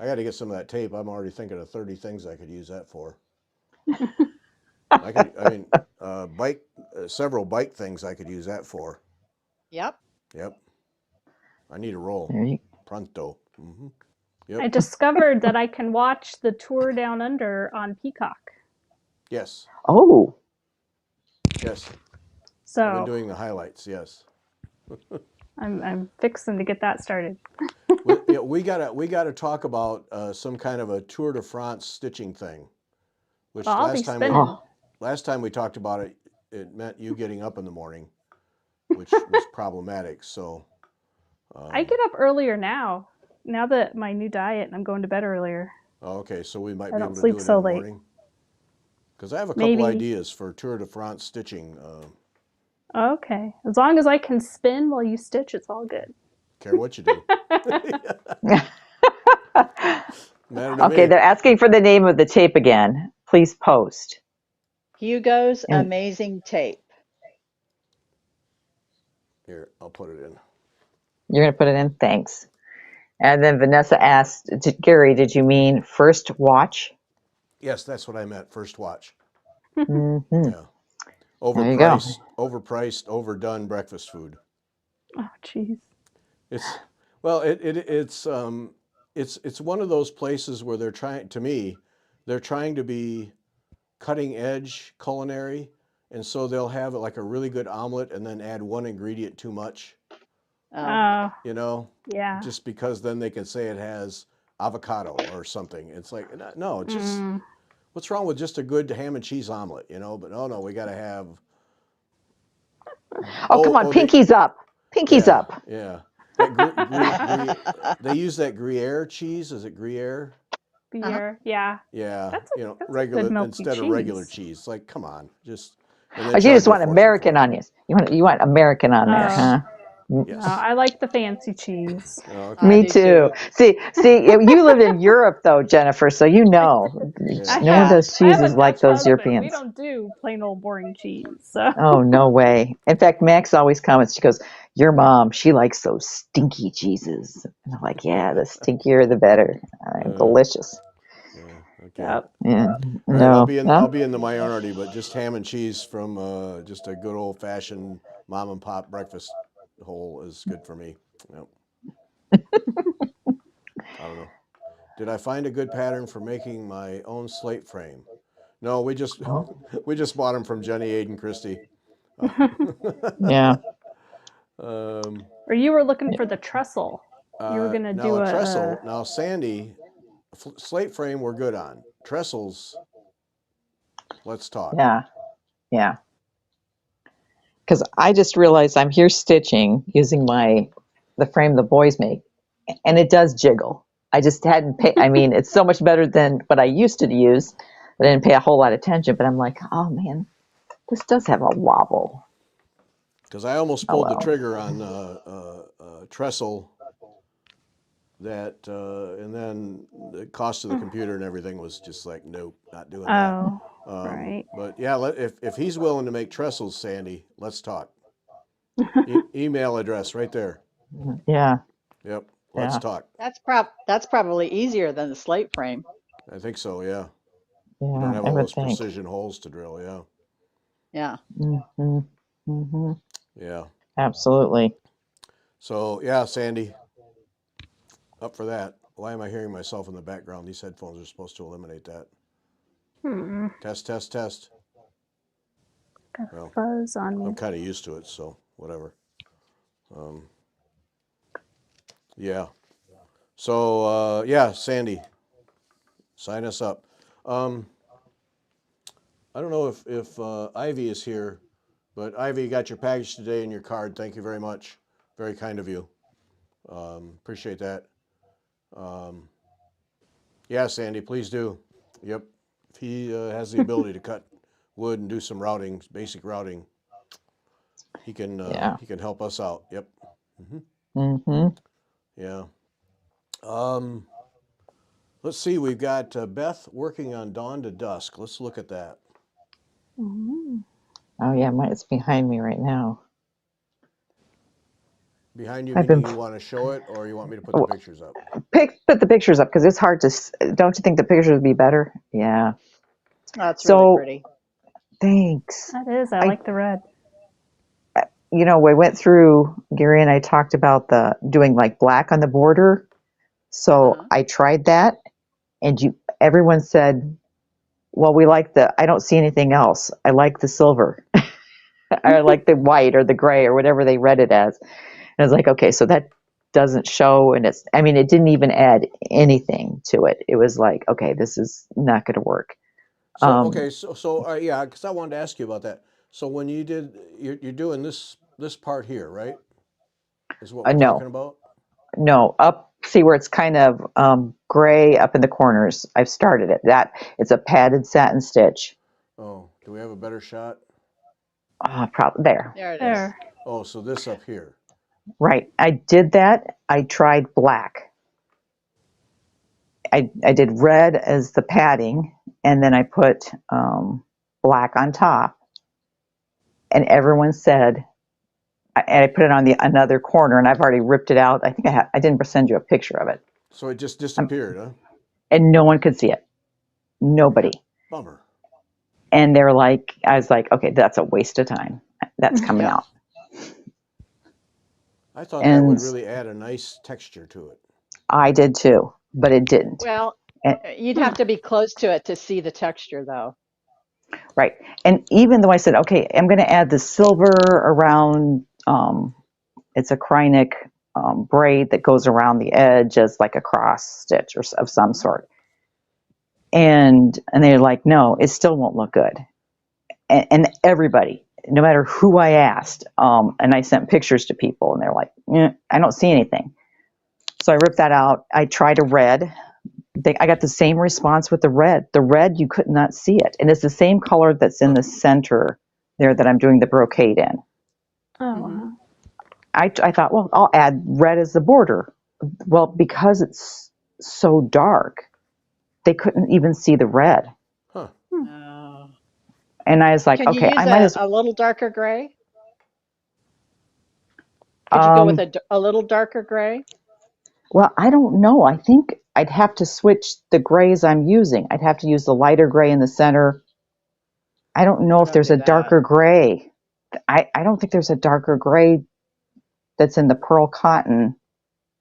Speaker 1: I got to get some of that tape. I'm already thinking of 30 things I could use that for. Several bike things I could use that for.
Speaker 3: Yep.
Speaker 1: Yep. I need a roll.
Speaker 4: There you,
Speaker 1: Pronto.
Speaker 2: I
Speaker 1: Yep.
Speaker 2: discovered that I can watch the tour down under on Peacock.
Speaker 1: Yes.
Speaker 4: oh,
Speaker 1: Yes. I've been
Speaker 2: So
Speaker 1: doing the highlights. Yes.
Speaker 2: I'm fixing to get that started.
Speaker 1: We gotta talk about some kind of a Tour de France stitching thing. Which
Speaker 2: Well, I'll be
Speaker 1: last time
Speaker 2: spinning.
Speaker 4: oh,
Speaker 1: we talked about it, it meant you getting up in the morning, which was problematic. So
Speaker 2: I get up earlier now. Now that my new diet, and I'm going to bed earlier.
Speaker 1: okay, so we might
Speaker 2: I
Speaker 1: be
Speaker 2: don't
Speaker 1: able to
Speaker 2: sleep
Speaker 1: do it
Speaker 2: so
Speaker 1: in the
Speaker 2: late.
Speaker 1: morning. Because I have a couple
Speaker 2: Maybe.
Speaker 1: ideas for Tour de France stitching.
Speaker 2: Okay. As long as I can spin while you stitch, it's all good.
Speaker 1: Care what you do. Matter to
Speaker 4: okay.
Speaker 1: me.
Speaker 4: They're asking for the name of the tape again. Please post.
Speaker 3: Hugo's
Speaker 4: And
Speaker 3: Amazing Tape.
Speaker 1: Here, I'll put it in.
Speaker 4: you're going to put it in? Thanks. And then Vanessa asked, Gary, did you mean first watch?
Speaker 1: Yes, that's what I meant. First watch.
Speaker 4: Mm-hmm.
Speaker 1: Yeah.
Speaker 4: There you go.
Speaker 1: Overpriced, overdone breakfast food.
Speaker 2: Oh, jeez.
Speaker 1: It's it's one of those places where they're trying to be cutting edge culinary, and so they'll have like a really good omelet and then add one ingredient too much,
Speaker 3: Oh,
Speaker 2: Yeah.
Speaker 1: just because then they can say it has avocado or something. It's like, no, just what's wrong with just a good ham and cheese omelet, But no, we got to have.
Speaker 4: Oh, come on. Pinkies up. Pinkies up.
Speaker 1: Yeah. That they use that Gruyere cheese. Is it Gruyere?
Speaker 2: Beer. Yeah.
Speaker 1: Yeah.
Speaker 2: That's a
Speaker 1: Regular
Speaker 2: good milky
Speaker 1: instead of regular cheese. Like, come on, just. And
Speaker 4: Oh,
Speaker 1: then
Speaker 4: you
Speaker 1: charge
Speaker 4: just
Speaker 1: you a
Speaker 4: want
Speaker 1: fortune
Speaker 4: American
Speaker 1: for it.
Speaker 4: onions. You want American on there,
Speaker 2: Oh.
Speaker 4: huh?
Speaker 1: Yes.
Speaker 2: No, I like the fancy cheese.
Speaker 1: Okay.
Speaker 4: Me
Speaker 3: do
Speaker 4: too. See, you lived in Europe though, Jennifer, so you know.
Speaker 1: Yeah.
Speaker 4: No one does
Speaker 2: I have a
Speaker 4: cheeses like
Speaker 2: Dutch
Speaker 4: those
Speaker 2: husband. We
Speaker 4: Europeans.
Speaker 2: don't do plain old boring cheese. So.
Speaker 4: Oh, no way. In fact, Max always comments, she goes, your mom, she likes those stinky cheeses. And I'm like, yeah, the stinkier the better. Delicious.
Speaker 1: Yeah. Okay.
Speaker 2: Yep.
Speaker 4: Yeah.
Speaker 1: All right. I'll
Speaker 4: No.
Speaker 1: be in the minority, but just ham and cheese from just a good old fashioned mom and pop breakfast hole is good for me. Yep. I don't know. Did I find a good pattern for making my own slate frame? No, we just bought them from Jenny Aiden Christie.
Speaker 4: Yeah.
Speaker 2: Or you were looking for the trestle. You were gonna
Speaker 1: Now
Speaker 2: do
Speaker 1: a trestle. Now Sandy, slate frame we're good on. Trestles, let's talk.
Speaker 4: Yeah. Yeah. Because I just realized I'm here stitching using the frame the boys make, and it does jiggle. I just hadn't paid. I mean, it's so much better than what I used to use. I didn't pay a whole lot of attention, but I'm like, oh man, this does have a wobble.
Speaker 1: Because I almost pulled the trigger on trestle. That and then the cost of the computer and everything was just like, nope, not doing that.
Speaker 2: right.
Speaker 1: But yeah, if he's willing to make trestles, Sandy, let's talk. Email address right there.
Speaker 4: Yeah.
Speaker 1: Yep, let's talk.
Speaker 3: that's probably easier than the slate frame.
Speaker 1: I think so. Yeah.
Speaker 4: Yeah.
Speaker 1: You don't have all
Speaker 4: I would
Speaker 1: those
Speaker 4: think.
Speaker 1: precision holes to drill. Yeah.
Speaker 3: Yeah.
Speaker 4: Mm-hmm. Mm-hmm.
Speaker 1: Yeah.
Speaker 4: Absolutely.
Speaker 1: So yeah, Sandy, up for that. Why am I hearing myself in the background? These headphones are supposed to eliminate that. Test.
Speaker 2: Got
Speaker 1: Well,
Speaker 2: fuzz on me.
Speaker 1: I'm kind of used to it, so whatever. Yeah. So yeah, Sandy, sign us up. I don't know if Ivy is here, but Ivy, you got your package today and your card. Thank you very much. Very kind of you. Appreciate that. Yeah, Sandy, please do. Yep. If he has the ability to cut wood and do some routing, basic routing, he can help us out. Yep.
Speaker 4: Mm-hmm.
Speaker 1: Yeah. Let's see. We've got Beth working on Dawn to Dusk. Let's look at that.
Speaker 4: Oh yeah, it's behind me right now.
Speaker 1: Behind you,
Speaker 4: I've
Speaker 1: meaning
Speaker 4: been
Speaker 1: you want to show it, or you want me to put the pictures up?
Speaker 4: put the pictures up because it's hard to. Don't you think the pictures would be better? Yeah.
Speaker 3: Oh, it's really
Speaker 4: So
Speaker 3: pretty.
Speaker 4: thanks.
Speaker 2: That is. I
Speaker 4: I
Speaker 2: like the red.
Speaker 4: we went through. Gary and I talked about the doing like black on the border. So
Speaker 3: Uh-huh.
Speaker 4: I tried that, and everyone said, "Well, we like the. I don't see anything else. I like the silver. I like the white or the gray or whatever they read it as." And I was like, okay, so that doesn't show, and it didn't even add anything to it. It was like, okay, this is not going to work.
Speaker 1: So okay, yeah, because I wanted to ask you about that. So when you're doing this part here, right? Is what we're talking
Speaker 4: No,
Speaker 1: about?
Speaker 4: no, see where it's kind of gray up in the corners. I've started it. It's a padded satin stitch.
Speaker 1: Oh, do we have a better shot?
Speaker 4: Probably there.
Speaker 3: There it is.
Speaker 2: There.
Speaker 1: Oh, so this up here.
Speaker 4: Right. I did that. I tried black. I did red as the padding, and then I put black on top. And everyone said, and I put it on the another corner, and I've already ripped it out. I think I didn't send you a picture of it,
Speaker 1: So it just disappeared, huh?
Speaker 4: and no one could see it. Nobody.
Speaker 1: Bummer.
Speaker 4: And they're like, I was like, okay, that's a waste of time. That's coming
Speaker 3: Yeah.
Speaker 4: out.
Speaker 1: I thought that
Speaker 4: And
Speaker 1: would really add a nice texture to it.
Speaker 4: I did too, but it didn't.
Speaker 3: Well,
Speaker 4: And,
Speaker 3: you'd have to be close to it to see the texture, though.
Speaker 4: right. And even though I said, okay, I'm going to add the silver around, it's a Krynic braid that goes around the edge as like a cross stitch or of some sort. And they're like, no, it still won't look good. And everybody, no matter who I asked, and I sent pictures to people, and they're like, I don't see anything. So I ripped that out. I tried a red. I got the same response with the red. The red, you could not see it. And it's the same color that's in the center there that I'm doing the brocade in.
Speaker 2: Oh,
Speaker 3: Mhm.
Speaker 2: wow.
Speaker 4: I thought, well, I'll add red as the border. Well, because it's so dark, they couldn't even see the red.
Speaker 1: Huh.
Speaker 3: Oh.
Speaker 4: And I was like,
Speaker 3: Can you
Speaker 4: okay,
Speaker 3: use
Speaker 4: I might as
Speaker 3: a little darker gray? Could you go with a little darker gray?
Speaker 4: well, I don't know. I think I'd have to switch the grays I'm using. I'd have to use the lighter gray in the center. I don't know if
Speaker 3: Don't
Speaker 4: there's
Speaker 3: do
Speaker 4: a
Speaker 3: that.
Speaker 4: darker gray. I don't think there's a darker gray that's in the pearl cotton.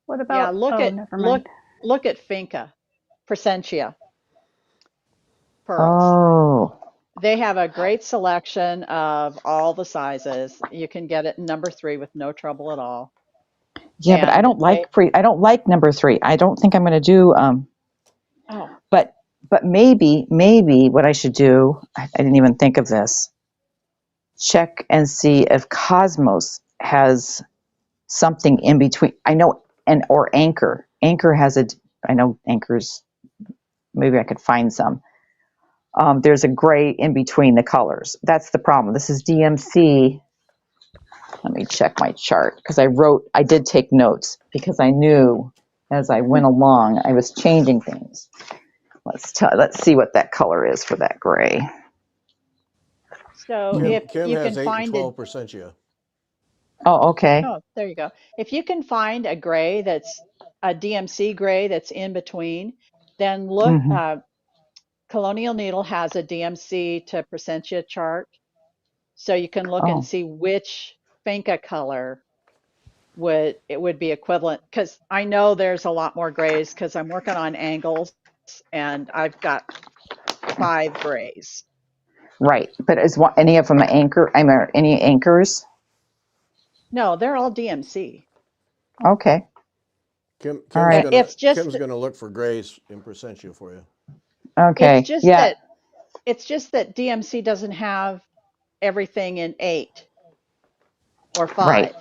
Speaker 2: What
Speaker 3: Yeah,
Speaker 2: about? Oh, never mind.
Speaker 3: look at Finca, Presentia pearls.
Speaker 4: Oh,
Speaker 3: They have a great selection of all the sizes. You can get it in number 3 with no trouble at all.
Speaker 4: yeah, but I
Speaker 3: And
Speaker 4: don't like I don't like number 3. I don't think I'm going to do
Speaker 3: oh,
Speaker 4: but maybe what I should do, I didn't even think of this. Check and see if Cosmos has something in between. I know, or Anchor. Anchor has I know Anchor's, maybe I could find some. There's a gray in between the colors. That's the problem. This is DMC. Let me check my chart because I did take notes because I knew as I went along I was changing things. Let's see what that color is for that gray.
Speaker 3: so
Speaker 1: Kim,
Speaker 3: if
Speaker 1: Kim
Speaker 3: you
Speaker 1: has
Speaker 3: can
Speaker 1: 8 and
Speaker 3: find it,
Speaker 1: 12% yeah.
Speaker 4: Oh, okay.
Speaker 3: oh, there you go. If you can find a gray that's a DMC gray that's in between, then look.
Speaker 4: Mm-hmm.
Speaker 3: Colonial Needle has a DMC to Presentia chart, so you can look and
Speaker 4: Oh,
Speaker 3: see which Finca color would be equivalent. Because I know there's a lot more grays because I'm working on angles, and I've got 5 grays.
Speaker 4: right. But is any of them anchor? I mean, any anchors?
Speaker 3: No, they're all DMC.
Speaker 4: Okay.
Speaker 1: Kim's
Speaker 4: All right.
Speaker 1: gonna
Speaker 3: It's just
Speaker 1: Kim's gonna look for grays in Percentia for you.
Speaker 3: it's
Speaker 4: Okay.
Speaker 3: just
Speaker 4: Yeah.
Speaker 3: that it's just that DMC doesn't have everything in 8 or 5,
Speaker 4: Right.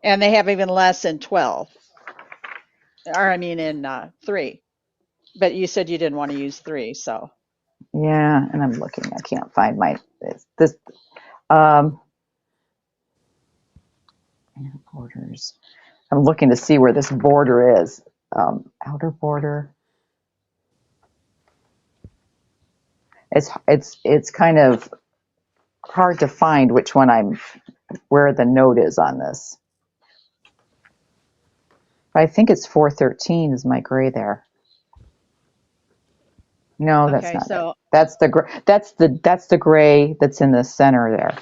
Speaker 3: and they have even less in 12. Or I mean in 3. But you said you didn't want to use 3, so
Speaker 4: Yeah. And I'm looking. I can't find this. Um, borders. I'm looking to see where this border is. Outer border. It's kind of hard to find which one where the note is on this. I think it's 413 is my gray there. No, that's
Speaker 3: Okay,
Speaker 4: not it.
Speaker 3: so
Speaker 4: That's the gray. That's the gray that's in the center there.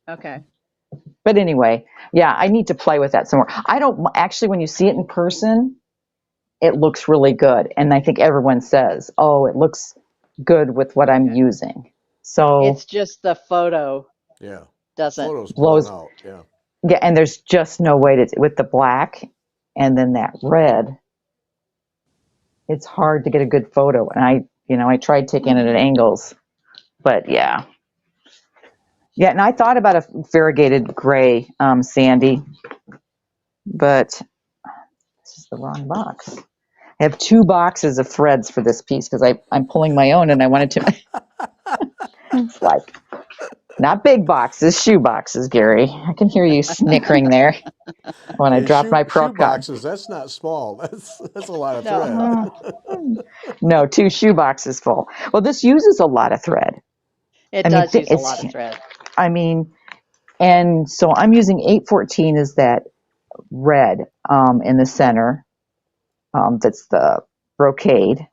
Speaker 3: okay.
Speaker 4: But anyway, yeah, I need to play with that some more. I don't actually, when you see it in person, it looks really good, and I think everyone says, "Oh, it looks good with what I'm
Speaker 3: Okay.
Speaker 4: using." So
Speaker 3: It's just the photo
Speaker 1: Yeah.
Speaker 3: doesn't.
Speaker 1: Photos blown
Speaker 4: blows.
Speaker 1: out. Yeah.
Speaker 4: Yeah, and there's just no way to with the black and then that red. It's hard to get a good photo, and I tried taking it at angles, but yeah. Yeah, and I thought about a variegated gray, Sandy, but this is the wrong box. I have 2 boxes of threads for this piece because I'm pulling my own and I wanted to. It's like, not big boxes, shoe boxes, Gary. I can hear you snickering there when I
Speaker 1: Hey,
Speaker 4: dropped my Pro
Speaker 1: shoe
Speaker 4: card.
Speaker 1: boxes, that's not small. That's a lot of
Speaker 3: No.
Speaker 1: thread.
Speaker 4: No, 2 shoe boxes full. Well, this uses a lot of thread.
Speaker 3: It
Speaker 4: I mean,
Speaker 3: does use a lot of thread.
Speaker 4: I mean, and so I'm using 814 as that red in the center. That's the brocade.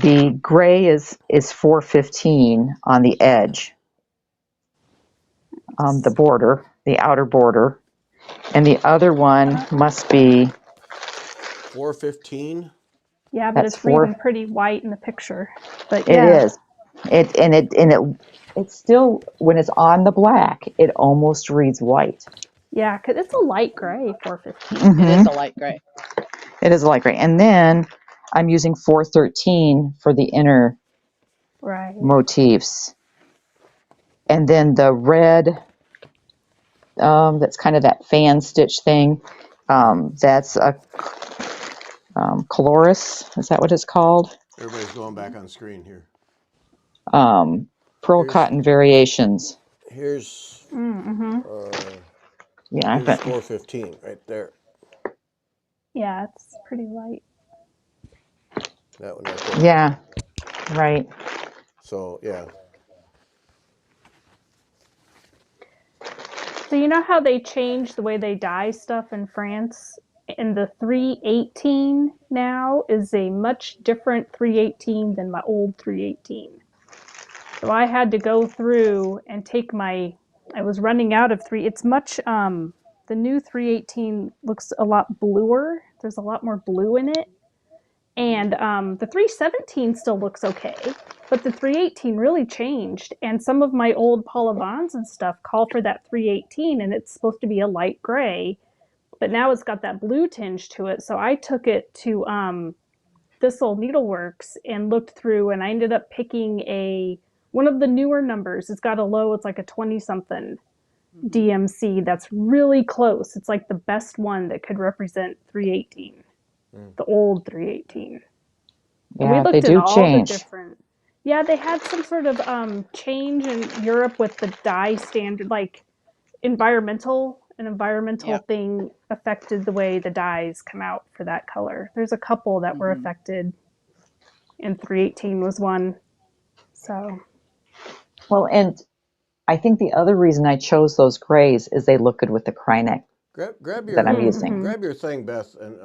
Speaker 4: The gray is 415 on the edge, the border, the outer border, and the other one must be
Speaker 1: 415.
Speaker 2: Yeah, but
Speaker 4: that's
Speaker 2: it's reading
Speaker 4: 4.
Speaker 2: pretty white in the picture. But
Speaker 4: It
Speaker 2: yeah,
Speaker 4: is. It still, when it's on the black, it almost reads white.
Speaker 2: yeah, because it's a light gray 415.
Speaker 3: It is a light gray.
Speaker 4: It is a light gray. And then I'm using 413 for the inner
Speaker 2: Right.
Speaker 4: motifs. And then the red, that's kind of that fan stitch thing. That's a Coloris. Is that what it's called?
Speaker 1: Everybody's going back on screen here.
Speaker 4: Pearl cotton variations.
Speaker 1: Here's
Speaker 4: Yeah,
Speaker 1: here's 415 right there.
Speaker 2: Yeah, it's pretty light.
Speaker 1: That one right there.
Speaker 4: yeah, right.
Speaker 1: So yeah.
Speaker 2: So you know how they changed the way they dye stuff in France? And the 318 now is a much different 318 than my old 318. So I had to go through and take I was running out of it's much, the new 318 looks a lot bluer. There's a lot more blue in it. And the 317 still looks okay, but the 318 really changed. And some of my old Paula Vons and stuff call for that 318, and it's supposed to be a light gray, but now it's got that blue tinge to it. So I took it to Thistle Needleworks and looked through, and I ended up picking one of the newer numbers. It's got a low, it's like a 20 something DMC that's really close. It's like the best one that could represent 318. The old 318. And we
Speaker 4: Yeah,
Speaker 2: looked
Speaker 4: they
Speaker 2: at
Speaker 4: do
Speaker 2: all
Speaker 4: change.
Speaker 2: the different. Yeah, they had some sort of change in Europe with the dye standard, like environmental
Speaker 3: Yep.
Speaker 2: thing affected the way the dyes come out for that color. There's a couple that were affected, and 318 was one. So
Speaker 4: Well, and I think the other reason I chose those grays is they look good with the Kryneck
Speaker 1: Grab
Speaker 4: that I'm
Speaker 1: your
Speaker 4: using.
Speaker 1: grab your thing, Beth, and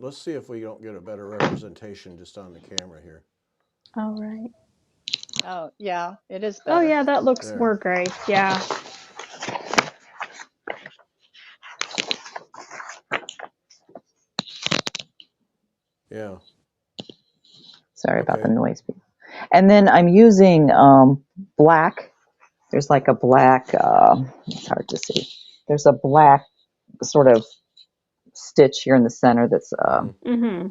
Speaker 1: let's see if we don't get a better representation just on the camera here.
Speaker 2: all right.
Speaker 3: Oh, yeah, it is better.
Speaker 2: Oh yeah, that looks
Speaker 1: There.
Speaker 2: more gray. Yeah.
Speaker 1: Yeah.
Speaker 4: Sorry about the
Speaker 1: Okay.
Speaker 4: noise. And then I'm using black. There's like a black, it's hard to see. There's a black sort of stitch here in the center that's
Speaker 2: Mm-hmm.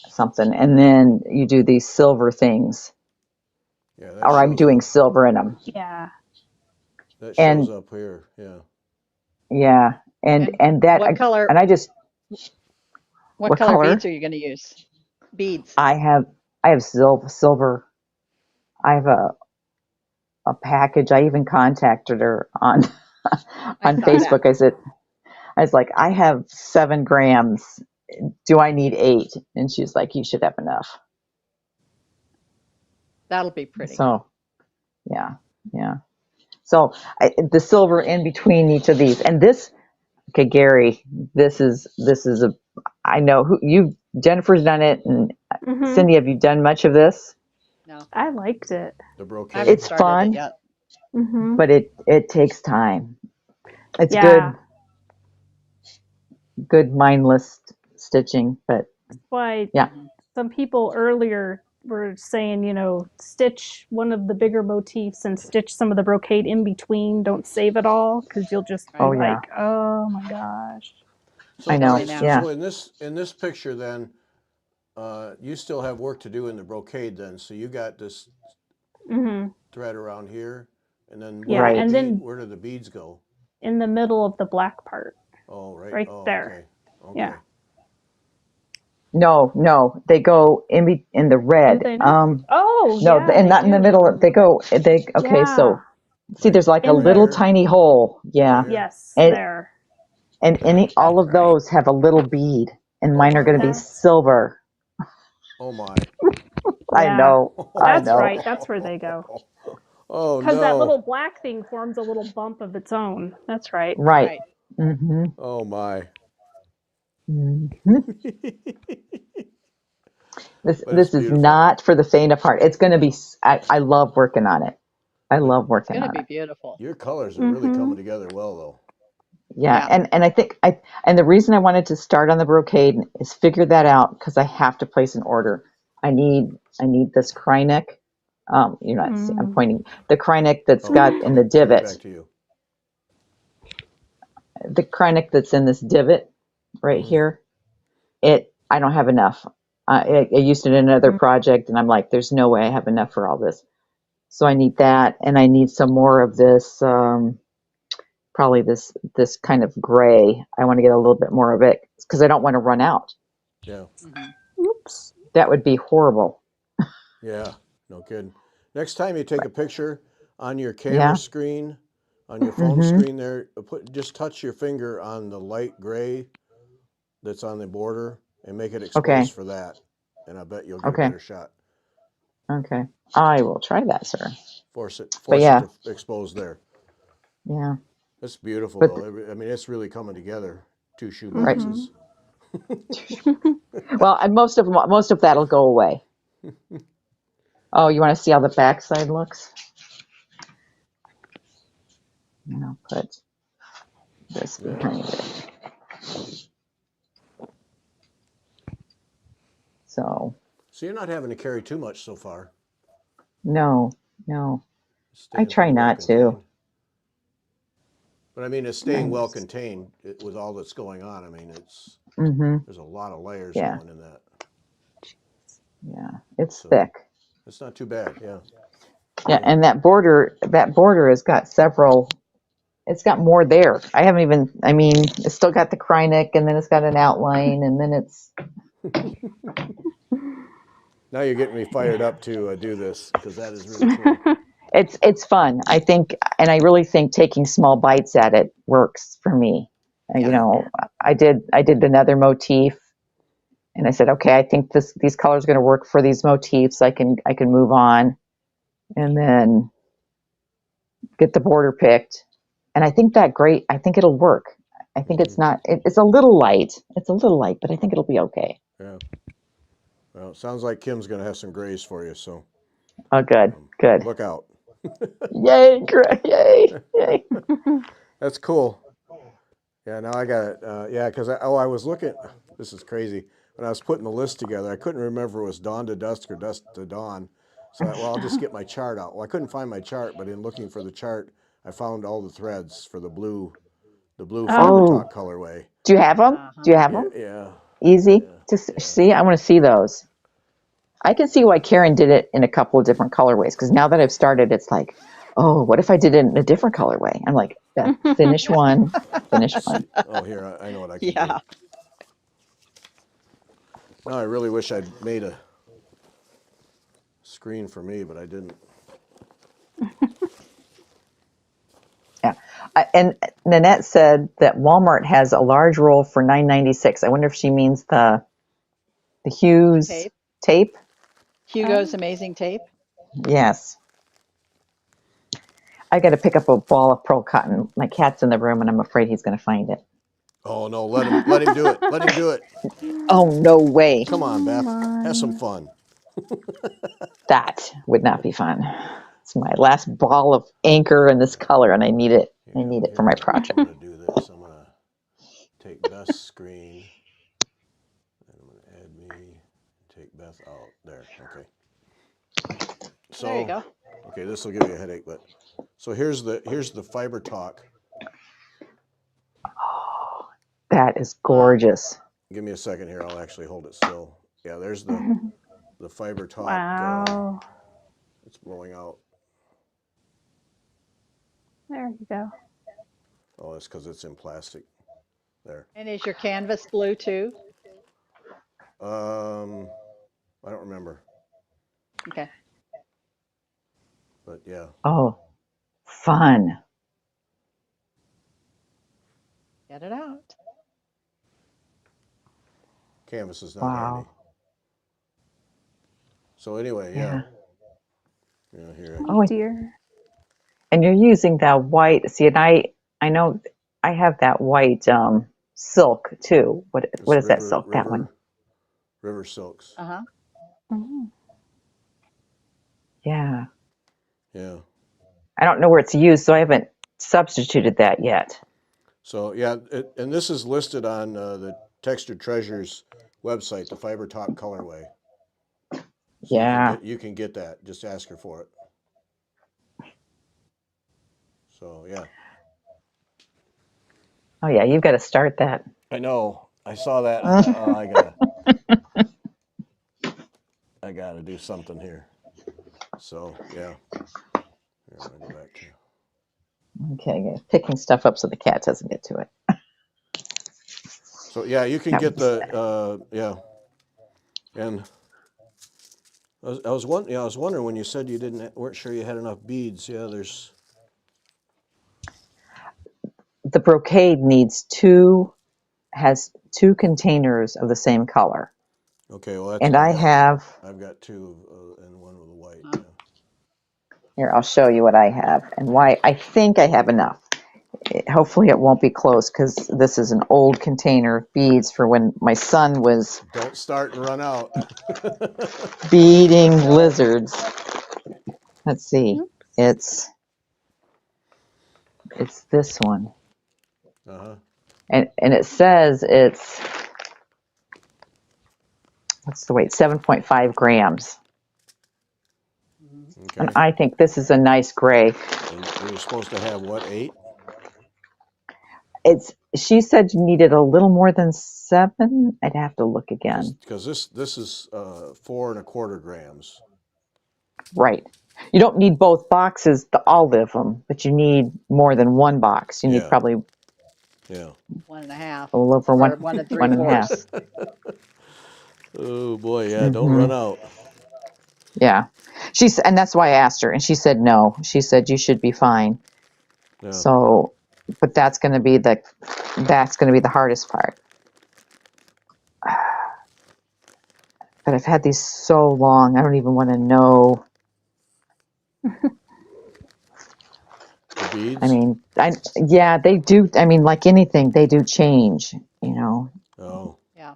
Speaker 4: something. And then you do these silver things.
Speaker 1: Yeah, that
Speaker 4: Or I'm
Speaker 1: shows
Speaker 4: doing
Speaker 1: up.
Speaker 4: silver in them.
Speaker 2: Yeah.
Speaker 1: That
Speaker 4: And-
Speaker 1: shows up here. Yeah.
Speaker 4: Yeah. And that,
Speaker 3: What color?
Speaker 4: and I just,
Speaker 3: What
Speaker 4: what
Speaker 3: color
Speaker 4: color?
Speaker 3: beads are you going to use? Beads.
Speaker 4: I have silver. I have a package. I even contacted her on on
Speaker 3: saw
Speaker 4: Facebook. I was like, I have 7 grams. Do I need 8? And she's like, you should have enough.
Speaker 3: That'll be pretty.
Speaker 4: So, yeah. So the silver in between each of these, and this, Okay, Gary, this is a, I know Jennifer's done it, and
Speaker 2: Hmm.
Speaker 4: Cindy, have you done much of this?
Speaker 3: No,
Speaker 2: I liked it.
Speaker 1: The
Speaker 3: I
Speaker 1: brocade.
Speaker 3: haven't
Speaker 4: It's
Speaker 3: started
Speaker 4: fun,
Speaker 3: it yet.
Speaker 2: Hmm.
Speaker 4: but it takes time. It's
Speaker 2: Yeah.
Speaker 4: good mindless stitching, but
Speaker 2: That's why
Speaker 4: yeah.
Speaker 3: Mhm.
Speaker 2: some people earlier were saying, stitch one of the bigger motifs and stitch some of the brocade in between. Don't save it all because you'll just be
Speaker 4: Oh
Speaker 3: Right.
Speaker 4: yeah,
Speaker 2: like, oh my gosh.
Speaker 1: So
Speaker 4: I know.
Speaker 3: Especially
Speaker 1: okay,
Speaker 3: now.
Speaker 4: Yeah.
Speaker 1: so in this picture then, you still have work to do in the brocade then. So you got this
Speaker 2: Hmm.
Speaker 1: thread around here, and then
Speaker 2: Yeah.
Speaker 4: Right.
Speaker 2: And then
Speaker 1: where do the beads go?
Speaker 2: in the middle of the black part,
Speaker 1: Oh, right.
Speaker 2: right
Speaker 1: Oh,
Speaker 2: there.
Speaker 1: okay.
Speaker 2: Yeah.
Speaker 4: No, they go in the
Speaker 2: Do
Speaker 4: red.
Speaker 2: they not? Oh,
Speaker 4: No,
Speaker 2: yeah,
Speaker 4: and
Speaker 2: they
Speaker 4: not in the
Speaker 2: do.
Speaker 4: middle. Okay,
Speaker 2: Yeah.
Speaker 4: so see, there's like a
Speaker 2: In
Speaker 4: little
Speaker 2: the,
Speaker 1: Here,
Speaker 4: tiny hole.
Speaker 1: right
Speaker 4: Yeah.
Speaker 1: here.
Speaker 2: yes,
Speaker 4: And
Speaker 2: there.
Speaker 4: all
Speaker 2: That's
Speaker 4: of
Speaker 2: right.
Speaker 4: those have a little bead, and
Speaker 1: Oh
Speaker 4: mine are
Speaker 1: my.
Speaker 4: going to be
Speaker 2: That's,
Speaker 4: silver.
Speaker 1: Oh my.
Speaker 4: I
Speaker 2: yeah,
Speaker 4: know. I
Speaker 2: that's
Speaker 4: know.
Speaker 2: right. That's where they go.
Speaker 1: Oh
Speaker 2: Because that
Speaker 1: no.
Speaker 2: little black thing forms a little bump of its own. That's right.
Speaker 4: Right.
Speaker 3: Right.
Speaker 4: Mm-hmm.
Speaker 1: Oh my.
Speaker 4: Mm-hmm. This
Speaker 1: But it's
Speaker 4: this is
Speaker 1: beautiful.
Speaker 4: not for the faint of heart. It's going to be. I love working on it. I
Speaker 1: But
Speaker 4: love
Speaker 3: It's
Speaker 4: working
Speaker 3: going to
Speaker 4: on
Speaker 3: be
Speaker 4: it.
Speaker 3: beautiful.
Speaker 1: your colors are really
Speaker 2: Mm-hmm.
Speaker 1: coming together well though.
Speaker 4: Yeah,
Speaker 3: Yeah.
Speaker 4: and I think and the reason I wanted to start on the brocade is figure that out because I have to place an order. I need this cry neck. You're not. I'm
Speaker 2: Mm.
Speaker 4: pointing the cry neck that's
Speaker 1: Oh,
Speaker 4: got in the
Speaker 1: coming
Speaker 4: divot.
Speaker 1: back to you.
Speaker 4: The cry neck that's in this divot right
Speaker 1: Hmm.
Speaker 4: here. I don't have enough. I used it in another
Speaker 2: Mm.
Speaker 4: project, and I'm like, there's no way I have enough for all this. So I need that, and I need some more of this. Probably this kind of gray. I want to get a little bit more of it because I don't want to run out.
Speaker 1: Yeah.
Speaker 3: Hmm.
Speaker 2: Oops.
Speaker 4: That would be horrible.
Speaker 1: Yeah. No kidding. Next time you take a picture on your camera
Speaker 4: Yeah.
Speaker 1: screen, on your phone
Speaker 4: Mm-hmm.
Speaker 1: screen there, just touch your finger on the light gray that's on the border and make it
Speaker 4: Okay.
Speaker 1: exposed for that. And I bet you'll get a
Speaker 4: Okay.
Speaker 1: better shot.
Speaker 4: Okay. I will try that, sir.
Speaker 1: Force
Speaker 4: But
Speaker 1: it
Speaker 4: yeah,
Speaker 1: to expose there.
Speaker 4: yeah.
Speaker 1: It's beautiful
Speaker 4: But
Speaker 1: though. I mean, it's really coming together. Two shoe
Speaker 4: right.
Speaker 2: Mm-hmm.
Speaker 1: boxes.
Speaker 4: Well, and most of that'll go away. Oh, you want to see how the backside looks? And I'll put this
Speaker 1: Yeah.
Speaker 4: behind it. So
Speaker 1: So you're not having to carry too much so far.
Speaker 4: no.
Speaker 1: It's
Speaker 4: I
Speaker 1: staying
Speaker 4: try
Speaker 1: pretty well
Speaker 4: not to.
Speaker 1: contained. But I mean, it's staying well
Speaker 4: Nice.
Speaker 1: contained with all that's going on. I mean,
Speaker 4: Mm-hmm.
Speaker 1: there's a lot of layers
Speaker 4: Yeah.
Speaker 1: going in that.
Speaker 4: Yeah. It's
Speaker 1: So
Speaker 4: thick.
Speaker 1: it's not too bad. Yeah.
Speaker 4: Yeah,
Speaker 1: Yeah.
Speaker 4: and that border has got several. It's got more there. I haven't even. I mean, it's still got the Krynic, and then it's got an outline, and then it's.
Speaker 1: Now you're getting me fired up to do this because that is really cool.
Speaker 4: It's fun. I think, and I really think taking small bites at it works for me. You
Speaker 3: Yeah.
Speaker 1: Yeah.
Speaker 4: know, I did another motif, and I said, okay, I think these colors are going to work for these motifs. I can move on, and then get the border picked. And I think that great. I think it'll work. I think
Speaker 1: Hmm.
Speaker 4: it's not. It's a little light. It's a little light, but I think it'll be okay.
Speaker 1: Yeah. Well, it sounds like Kim's going to have some grays for you. So
Speaker 4: Oh, good.
Speaker 1: look out.
Speaker 4: Yay, great, yay.
Speaker 1: That's cool. Yeah. Now I got it. Yeah. Because I was looking. This is crazy. When I was putting the list together, I couldn't remember if it was dawn to dusk or dusk to dawn. So I'll just get my chart out. Well, I couldn't find my chart, but in looking for the chart, I found all the threads for the blue fiber
Speaker 2: Oh,
Speaker 4: Oh,
Speaker 1: talk colorway.
Speaker 4: do you have them?
Speaker 3: Uh-huh.
Speaker 4: Do you have
Speaker 1: Yeah.
Speaker 4: them?
Speaker 1: Yeah.
Speaker 4: Easy
Speaker 1: Yeah.
Speaker 4: to
Speaker 1: Yeah.
Speaker 4: see. I want to see those. I can see why Karen did it in a couple of different colorways because now that I've started, it's like, oh, what if I did it in a different colorway? I'm like, Beth, finish one, finish
Speaker 1: Let's
Speaker 4: one.
Speaker 1: see. Oh, here, I know what I can do.
Speaker 3: Yeah.
Speaker 1: Oh, I really wish I'd made a screen for me, but I didn't.
Speaker 4: Yeah. And Nanette said that Walmart has a large roll for $9.96. I wonder if she means the Hughes
Speaker 3: Tape.
Speaker 4: tape.
Speaker 3: Hugo's Amazing Tape.
Speaker 4: Yes. I got to pick up a ball of pearl cotton. My cat's in the room, and I'm afraid he's going to find it.
Speaker 1: Oh no, let him do it. Let him do it.
Speaker 4: Oh, no way.
Speaker 1: Come on, Beth.
Speaker 2: Come
Speaker 1: Have some
Speaker 2: on.
Speaker 1: fun.
Speaker 4: That would not be fun. It's my last ball of anchor in this color, and I need it. I need it for my project.
Speaker 1: I'm gonna do this. I'm gonna take Beth's screen, and I'm gonna add me. Take Beth out. There. Okay. So
Speaker 3: There you go.
Speaker 1: okay, this will give you a headache, but so here's the Fiber Talk.
Speaker 4: That is gorgeous.
Speaker 1: Give me a second here. I'll actually hold it still. Yeah, there's the Fiber Talk.
Speaker 2: Wow.
Speaker 1: It's blowing out.
Speaker 2: There you go.
Speaker 1: Oh, that's because it's in plastic. There.
Speaker 3: And is your canvas blue too?
Speaker 1: I don't remember,
Speaker 3: Okay.
Speaker 1: but yeah.
Speaker 4: Oh, fun.
Speaker 3: Get it out.
Speaker 1: Canvas is not
Speaker 4: Wow.
Speaker 1: handy. So anyway, yeah. Here.
Speaker 2: Oh dear.
Speaker 4: And you're using that white. See, and I know I have that white silk too. What is that silk? That one.
Speaker 1: River Silks.
Speaker 3: Uh-huh.
Speaker 2: Mm.
Speaker 4: Yeah.
Speaker 1: Yeah.
Speaker 4: I don't know where it's used, so I haven't substituted that yet.
Speaker 1: So yeah, and this is listed on the Textured Treasures website, the Fiber Talk colorway. So
Speaker 4: Yeah.
Speaker 1: you can get that. Just ask her for it. So yeah.
Speaker 4: Oh yeah, you've got to start that.
Speaker 1: I know. I saw that. I gotta do something here. So yeah. Here, I'm gonna go back to.
Speaker 4: Okay, picking stuff up so the cat doesn't get to it.
Speaker 1: So yeah, you can get the yeah. And I was wondering when you said you weren't sure you had enough beads. Yeah, there's.
Speaker 4: The brocade has two containers of the same color.
Speaker 1: Okay, well that's.
Speaker 4: And
Speaker 1: I've got two and one with a white. Yeah.
Speaker 4: Here, I'll show you what I have and why I think I have enough. Hopefully it won't be close because this is an old container of beads for when my son was
Speaker 1: Don't start and run out.
Speaker 4: beading lizards. Let's see. It's this one.
Speaker 1: Uh-huh.
Speaker 4: And it says it's, what's the weight? 7.5 grams.
Speaker 1: Okay.
Speaker 4: And I think this is a nice gray.
Speaker 1: And you're supposed to have what, 8?
Speaker 4: She said you needed a little more than 7. I'd have to look again.
Speaker 1: Because this is 4 1/4 grams.
Speaker 4: Right. You don't need both boxes, all of them, but you need more than one box. You need probably
Speaker 3: 1.5.
Speaker 4: a little over
Speaker 3: Or
Speaker 4: 1
Speaker 3: 1
Speaker 4: 1.5.
Speaker 1: Oh boy, yeah, don't run out.
Speaker 4: Yeah. And that's why I asked her, and she said no. She said you should be fine.
Speaker 1: Yeah.
Speaker 4: So, but that's going to be the hardest part. But I've had these so long, I don't even want to know.
Speaker 1: The beads?
Speaker 4: I mean, yeah, they do. I mean, like anything, they do change, you know.
Speaker 1: Oh.
Speaker 3: Yeah.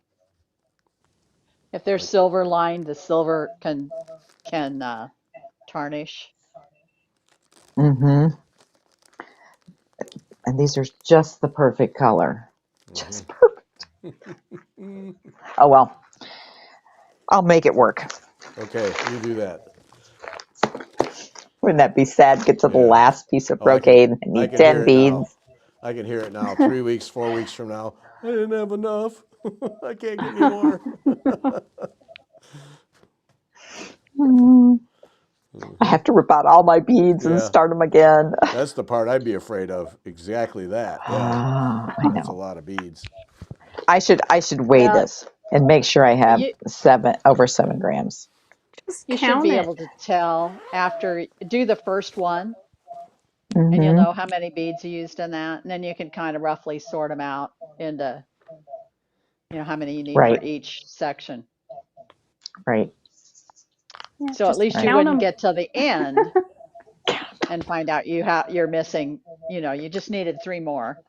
Speaker 3: If they're silver lined, the silver can tarnish.
Speaker 4: Mm-hmm. And these are just the perfect color. Just perfect. Oh, well. I'll make it work.
Speaker 1: Okay, you do that.
Speaker 4: Wouldn't that be sad? Get to the last piece of brocade and
Speaker 1: I
Speaker 4: need
Speaker 1: can
Speaker 4: 10
Speaker 1: hear it
Speaker 4: beads.
Speaker 1: now. I can hear it now. 3 weeks, 4 weeks from now. I didn't have enough. I can't get any more.
Speaker 4: I have to rip out all my beads and start them again.
Speaker 1: That's the part I'd be afraid of. Exactly that. Yeah.
Speaker 4: I
Speaker 1: That's a
Speaker 4: know.
Speaker 1: lot of beads.
Speaker 4: I should weigh this and make sure I have over 7 grams.
Speaker 2: Just
Speaker 3: You should
Speaker 2: count
Speaker 3: be
Speaker 2: it.
Speaker 3: able to tell after do the first one,
Speaker 4: Mm-hmm.
Speaker 3: and you'll know how many beads you used in that, and then you can kind of roughly sort them out into, how many you need for each section.
Speaker 4: Right.
Speaker 2: Yeah,
Speaker 3: So at least you
Speaker 2: count
Speaker 3: wouldn't
Speaker 2: 'em.
Speaker 3: get to the end and find out you're missing. You just needed 3 more.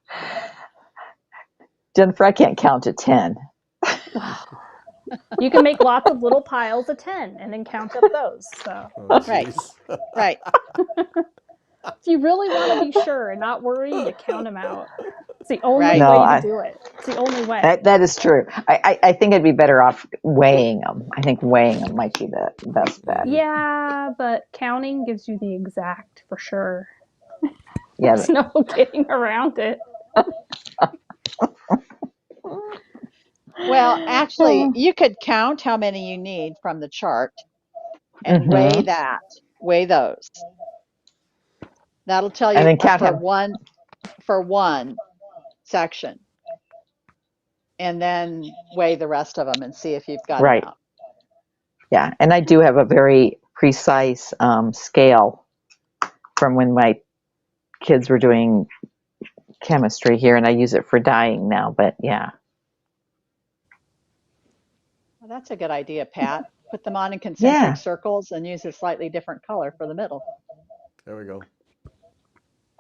Speaker 4: Jennifer, I can't count to 10.
Speaker 2: You can make lots of little piles of 10 and then count up those. So
Speaker 1: Oh,
Speaker 3: Right.
Speaker 1: jeez.
Speaker 3: Right.
Speaker 2: if you really want to be sure and not worry, you count them out. It's the only
Speaker 3: Right.
Speaker 4: No,
Speaker 2: way to
Speaker 4: I,
Speaker 2: do it. It's the only way.
Speaker 4: that is true. I think I'd be better off weighing them. I think weighing them might be the best bet.
Speaker 2: Yeah, but counting gives you the exact for sure.
Speaker 4: Yeah.
Speaker 2: There's no getting around it.
Speaker 3: Well, actually, you could count how many you need from the chart and weigh
Speaker 4: Mhm.
Speaker 3: those. That'll tell
Speaker 4: And
Speaker 3: you
Speaker 4: then count him.
Speaker 3: for one section, and then weigh the rest of them and see if you've got
Speaker 4: Right.
Speaker 3: enough.
Speaker 4: Yeah. And I do have a very precise scale from when my kids were doing chemistry here, and I use it for dyeing now. But yeah.
Speaker 3: Well, that's a good idea, Pat. Put them on in concentric
Speaker 4: Yeah.
Speaker 3: circles and use a slightly different color for the middle.
Speaker 1: There we go.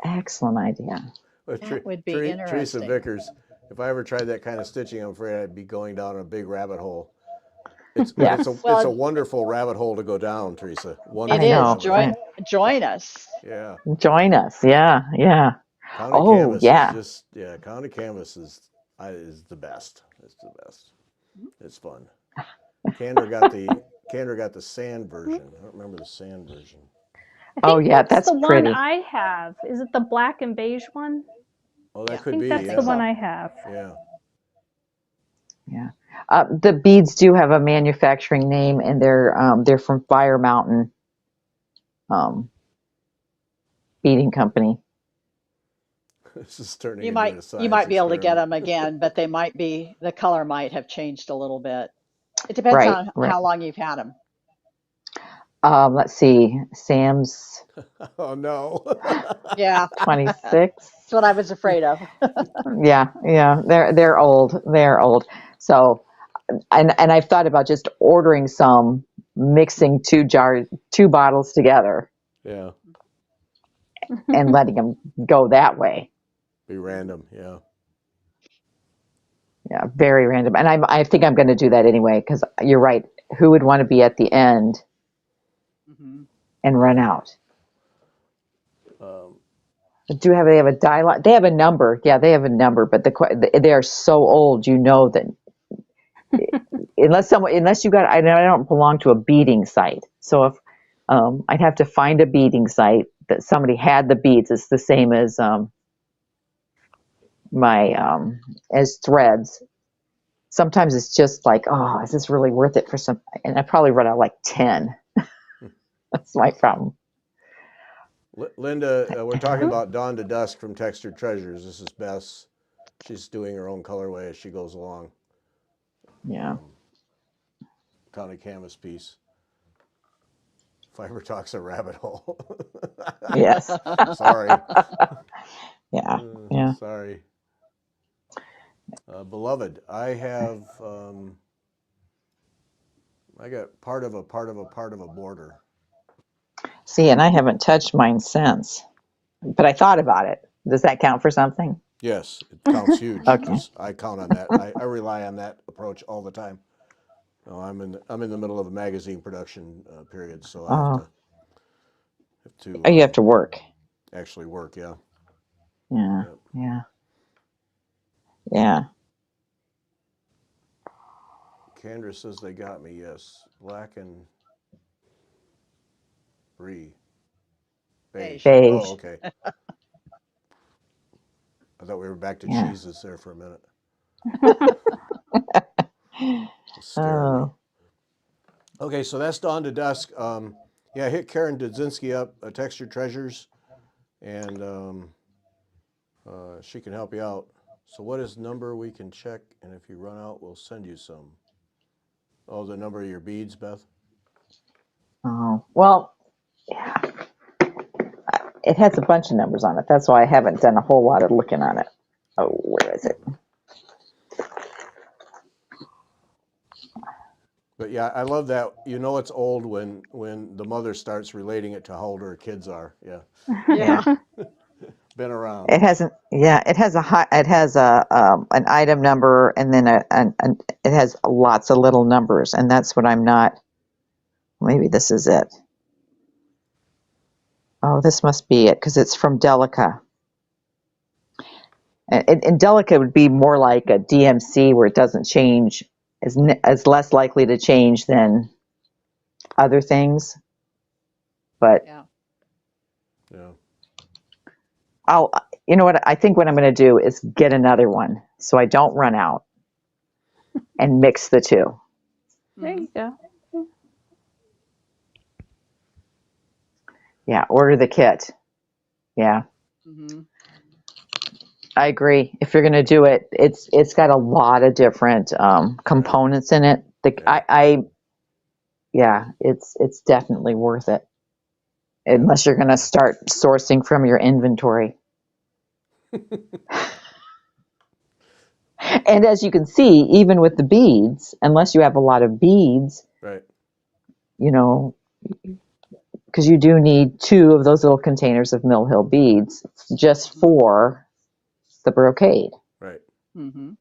Speaker 4: Excellent idea.
Speaker 1: Well,
Speaker 3: That would be
Speaker 1: Teresa
Speaker 3: interesting.
Speaker 1: Vickers, if I ever tried that kind of stitching, I'm afraid I'd be going down a big rabbit hole. But
Speaker 4: Yeah.
Speaker 1: it's
Speaker 3: Well,
Speaker 1: a wonderful rabbit hole to go down, Teresa.
Speaker 3: it
Speaker 1: Wonderful
Speaker 4: I
Speaker 3: is.
Speaker 4: know.
Speaker 1: rabbit hole.
Speaker 3: Join us.
Speaker 1: Yeah.
Speaker 4: Join us. Yeah. Yeah.
Speaker 1: County
Speaker 4: Oh,
Speaker 1: canvas
Speaker 4: yeah.
Speaker 1: is just County canvas is the best. It's the best. It's fun. Candor got the sand version. I don't remember the sand version.
Speaker 2: I
Speaker 4: Oh,
Speaker 2: think
Speaker 4: yeah.
Speaker 2: that's
Speaker 4: That's
Speaker 2: the
Speaker 4: pretty.
Speaker 2: one I have. Is it the black and beige one?
Speaker 1: Oh, that
Speaker 3: Yeah.
Speaker 2: I
Speaker 1: could
Speaker 2: think
Speaker 1: be.
Speaker 2: that's
Speaker 1: Yeah.
Speaker 2: the one I have.
Speaker 1: Yeah.
Speaker 4: Yeah. The beads do have a manufacturing name, and they're from Fire Mountain beading company.
Speaker 1: This is turning
Speaker 3: You
Speaker 1: into
Speaker 3: might
Speaker 1: a science
Speaker 3: be able to get
Speaker 1: experiment.
Speaker 3: them again, but the color might have changed a little bit. It depends
Speaker 4: Right.
Speaker 3: on
Speaker 4: Right.
Speaker 3: how long you've had them.
Speaker 4: Let's see. Sam's
Speaker 1: Oh no.
Speaker 3: Yeah,
Speaker 4: 26.
Speaker 3: that's what I was afraid of.
Speaker 4: Yeah. Yeah. They're old. They're old. So, and I've thought about just ordering some, mixing two bottles together,
Speaker 1: Yeah.
Speaker 4: and letting them go that way.
Speaker 1: Be random. Yeah.
Speaker 4: Yeah, very random. And I think I'm going to do that anyway, because you're right. Who would want to be at the end
Speaker 3: hmm
Speaker 4: and run out?
Speaker 1: Um,
Speaker 4: They have a dialogue? They have a number. Yeah, they have a number, but they are so old. You know that unless you got, I don't belong to a beading site. So if I'd have to find a beading site that somebody had the beads. It's the same as my as threads. Sometimes it's just like, oh, is this really worth it for some? And I probably run out like 10. That's my problem.
Speaker 1: Linda, we're talking about Dawn to Dusk from Textured Treasures. This is Bess. She's doing her own colorway as she goes along.
Speaker 4: Yeah.
Speaker 1: County canvas piece. Fiber Talk's a rabbit hole.
Speaker 4: Yes.
Speaker 1: Sorry.
Speaker 4: Yeah. Yeah.
Speaker 1: Sorry. Beloved, I have I got part of a border.
Speaker 4: See, and I haven't touched mine since, but I thought about it. Does that count for something?
Speaker 1: Yes, it counts huge.
Speaker 4: Okay.
Speaker 1: I count on that. I rely on that approach all the time. No, I'm in the middle of a magazine production period, so I have to
Speaker 4: Oh, you have to work.
Speaker 1: actually work. Yeah.
Speaker 4: Yeah.
Speaker 1: Yep.
Speaker 4: Yeah. Yeah.
Speaker 1: Candor says they got me. Yes, black and beige.
Speaker 3: Beige.
Speaker 4: Beige.
Speaker 1: Oh, okay. I thought we were back to
Speaker 4: Yeah.
Speaker 1: cheeses there for a minute. Scaring me.
Speaker 4: Oh.
Speaker 1: Okay, so that's Dawn to Dusk. Yeah, hit Karen Dudzinski up, Texture Treasures, and she can help you out. So what is number we can check, and if you run out, we'll send you some. Oh, the number of your beads, Beth?
Speaker 4: Oh. Well, yeah. It has a bunch of numbers on it. That's why I haven't done a whole lot of looking on it. Oh, where is it?
Speaker 1: But yeah, I love that. You know it's old when the mother starts relating it to how old her kids are. Yeah.
Speaker 3: Yeah.
Speaker 1: been around.
Speaker 4: It hasn't. Yeah, it has an item number, and then it has lots of little numbers, and that's what I'm not. Maybe this is it. Oh, this must be it because it's from Delica. And Delica would be more like a DMC where it doesn't change, is less likely to change than other things. But
Speaker 3: Yeah.
Speaker 1: Yeah.
Speaker 4: you know what? I think what I'm going to do is get another one so I don't run out and mix the two.
Speaker 2: There you go.
Speaker 4: Yeah, order the kit. Yeah.
Speaker 3: Mm-hmm.
Speaker 4: I agree. If you're going to do it, it's got a lot of different components in it. It's definitely worth it. Unless you're going to start sourcing from your inventory. And as you can see, even with the beads, unless you have a lot of beads,
Speaker 1: Right.
Speaker 4: you know, because you do need 2 of those little containers of Mill Hill beads just for the brocade.
Speaker 1: Right.
Speaker 3: Mm-hmm.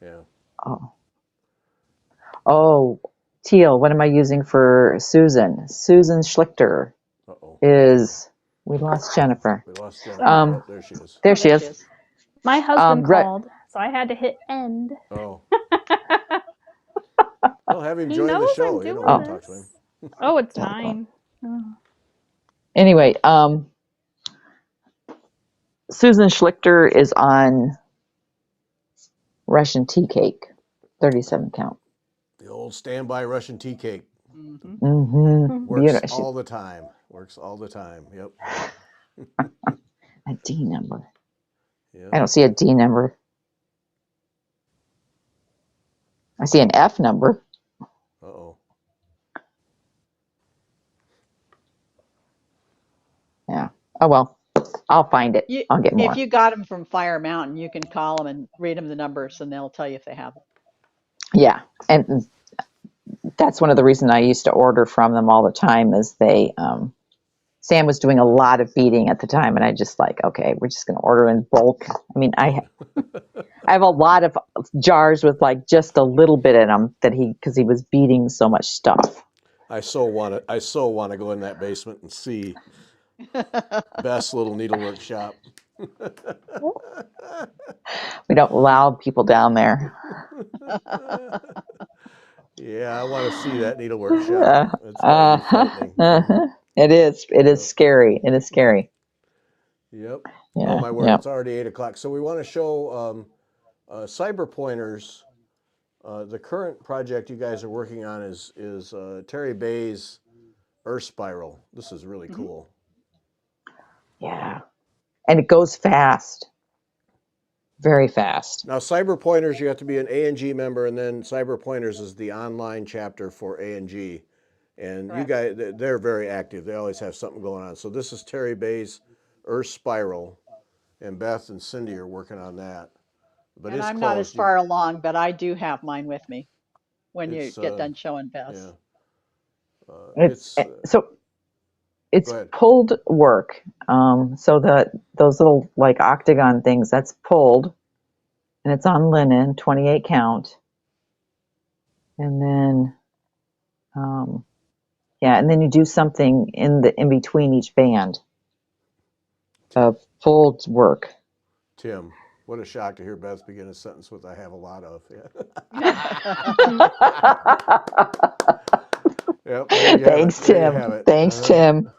Speaker 1: Yeah.
Speaker 4: Oh, teal. What am I using for Susan? Susan Schlichter
Speaker 1: Uh-oh.
Speaker 4: we lost Jennifer.
Speaker 1: We lost Jennifer. There she is.
Speaker 4: There she is.
Speaker 2: My husband
Speaker 4: Right.
Speaker 2: called, so I had to hit end.
Speaker 1: Oh. Well, have him
Speaker 2: He
Speaker 1: join the
Speaker 2: knows
Speaker 1: show.
Speaker 2: I'm
Speaker 1: You
Speaker 2: doing
Speaker 1: don't want to talk to him.
Speaker 2: this. Oh, it's
Speaker 4: Telephone.
Speaker 2: 9. Oh.
Speaker 4: Anyway, Susan Schlichter is on Russian tea cake, 37 count.
Speaker 1: The old standby Russian tea cake.
Speaker 3: Mm-hmm.
Speaker 4: Mm-hmm.
Speaker 1: Works
Speaker 4: Beautiful.
Speaker 1: all the time. Works all the time. Yep.
Speaker 4: A D number.
Speaker 1: Yep.
Speaker 4: I don't see a D number. I see an F number.
Speaker 1: Uh-oh.
Speaker 4: Yeah. Oh, well, I'll find it. I'll get more.
Speaker 3: If you got them from Fire Mountain, you can call them and read them the numbers, and they'll tell you if they have them.
Speaker 4: Yeah. And that's one of the reasons I used to order from them all the time is Sam was doing a lot of beading at the time, and I just okay, we're just going to order in bulk. I mean, I have a lot of jars with just a little bit in them because he was beading so much stuff.
Speaker 1: I so want to go in that basement and see Beth's little needlework shop.
Speaker 4: We don't allow people down there.
Speaker 1: Yeah, I want to see that needlework shop. It's gotta be frightening.
Speaker 4: It is. It is scary. It is scary.
Speaker 1: Yep.
Speaker 4: Yeah.
Speaker 1: Oh my word!
Speaker 4: Yeah.
Speaker 1: It's already 8:00. So we want to show cyber pointers. The current project you guys are working on is Terry Bay's Earth Spiral. This is really cool.
Speaker 4: Yeah. And it goes fast. Very fast.
Speaker 1: Now, Cyber Pointers, you have to be an A&G member, and then Cyber Pointers is the online chapter for A&G. And
Speaker 3: Correct.
Speaker 1: you guys, they're very active. They always have something going on. So this is Terry Bay's Earth Spiral, and Beth and Cindy are working on that. But
Speaker 3: And
Speaker 1: it's
Speaker 3: I'm not as
Speaker 1: closed.
Speaker 3: far along, but I do have mine with me when you
Speaker 1: It's,
Speaker 3: get done showing Beth.
Speaker 1: Yeah.
Speaker 4: It's
Speaker 1: Go ahead.
Speaker 4: pulled work. So those little octagon things, that's pulled, and it's on linen, 28 count. And then, and then you do something in between each band of pulled work.
Speaker 1: Tim, what a shock to hear Beth begin a sentence with "I have a lot of." Yep,
Speaker 4: Thanks, Tim. Thanks, Tim.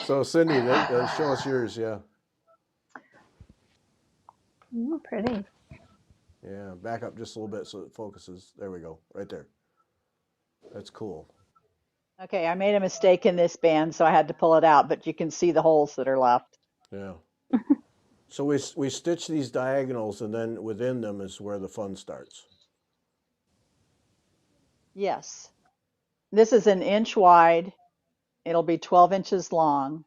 Speaker 1: So, Cindy, show us yours. Yeah.
Speaker 2: Ooh, pretty.
Speaker 1: Yeah, back up just a little bit so it focuses. There we go, right there. That's cool.
Speaker 3: Okay, I made a mistake in this band, so I had to pull it out, but you can see the holes that are left.
Speaker 1: Yeah. So we stitch these diagonals, and then within them is where the fun starts.
Speaker 3: Yes. This is an inch wide. It'll be 12 inches long.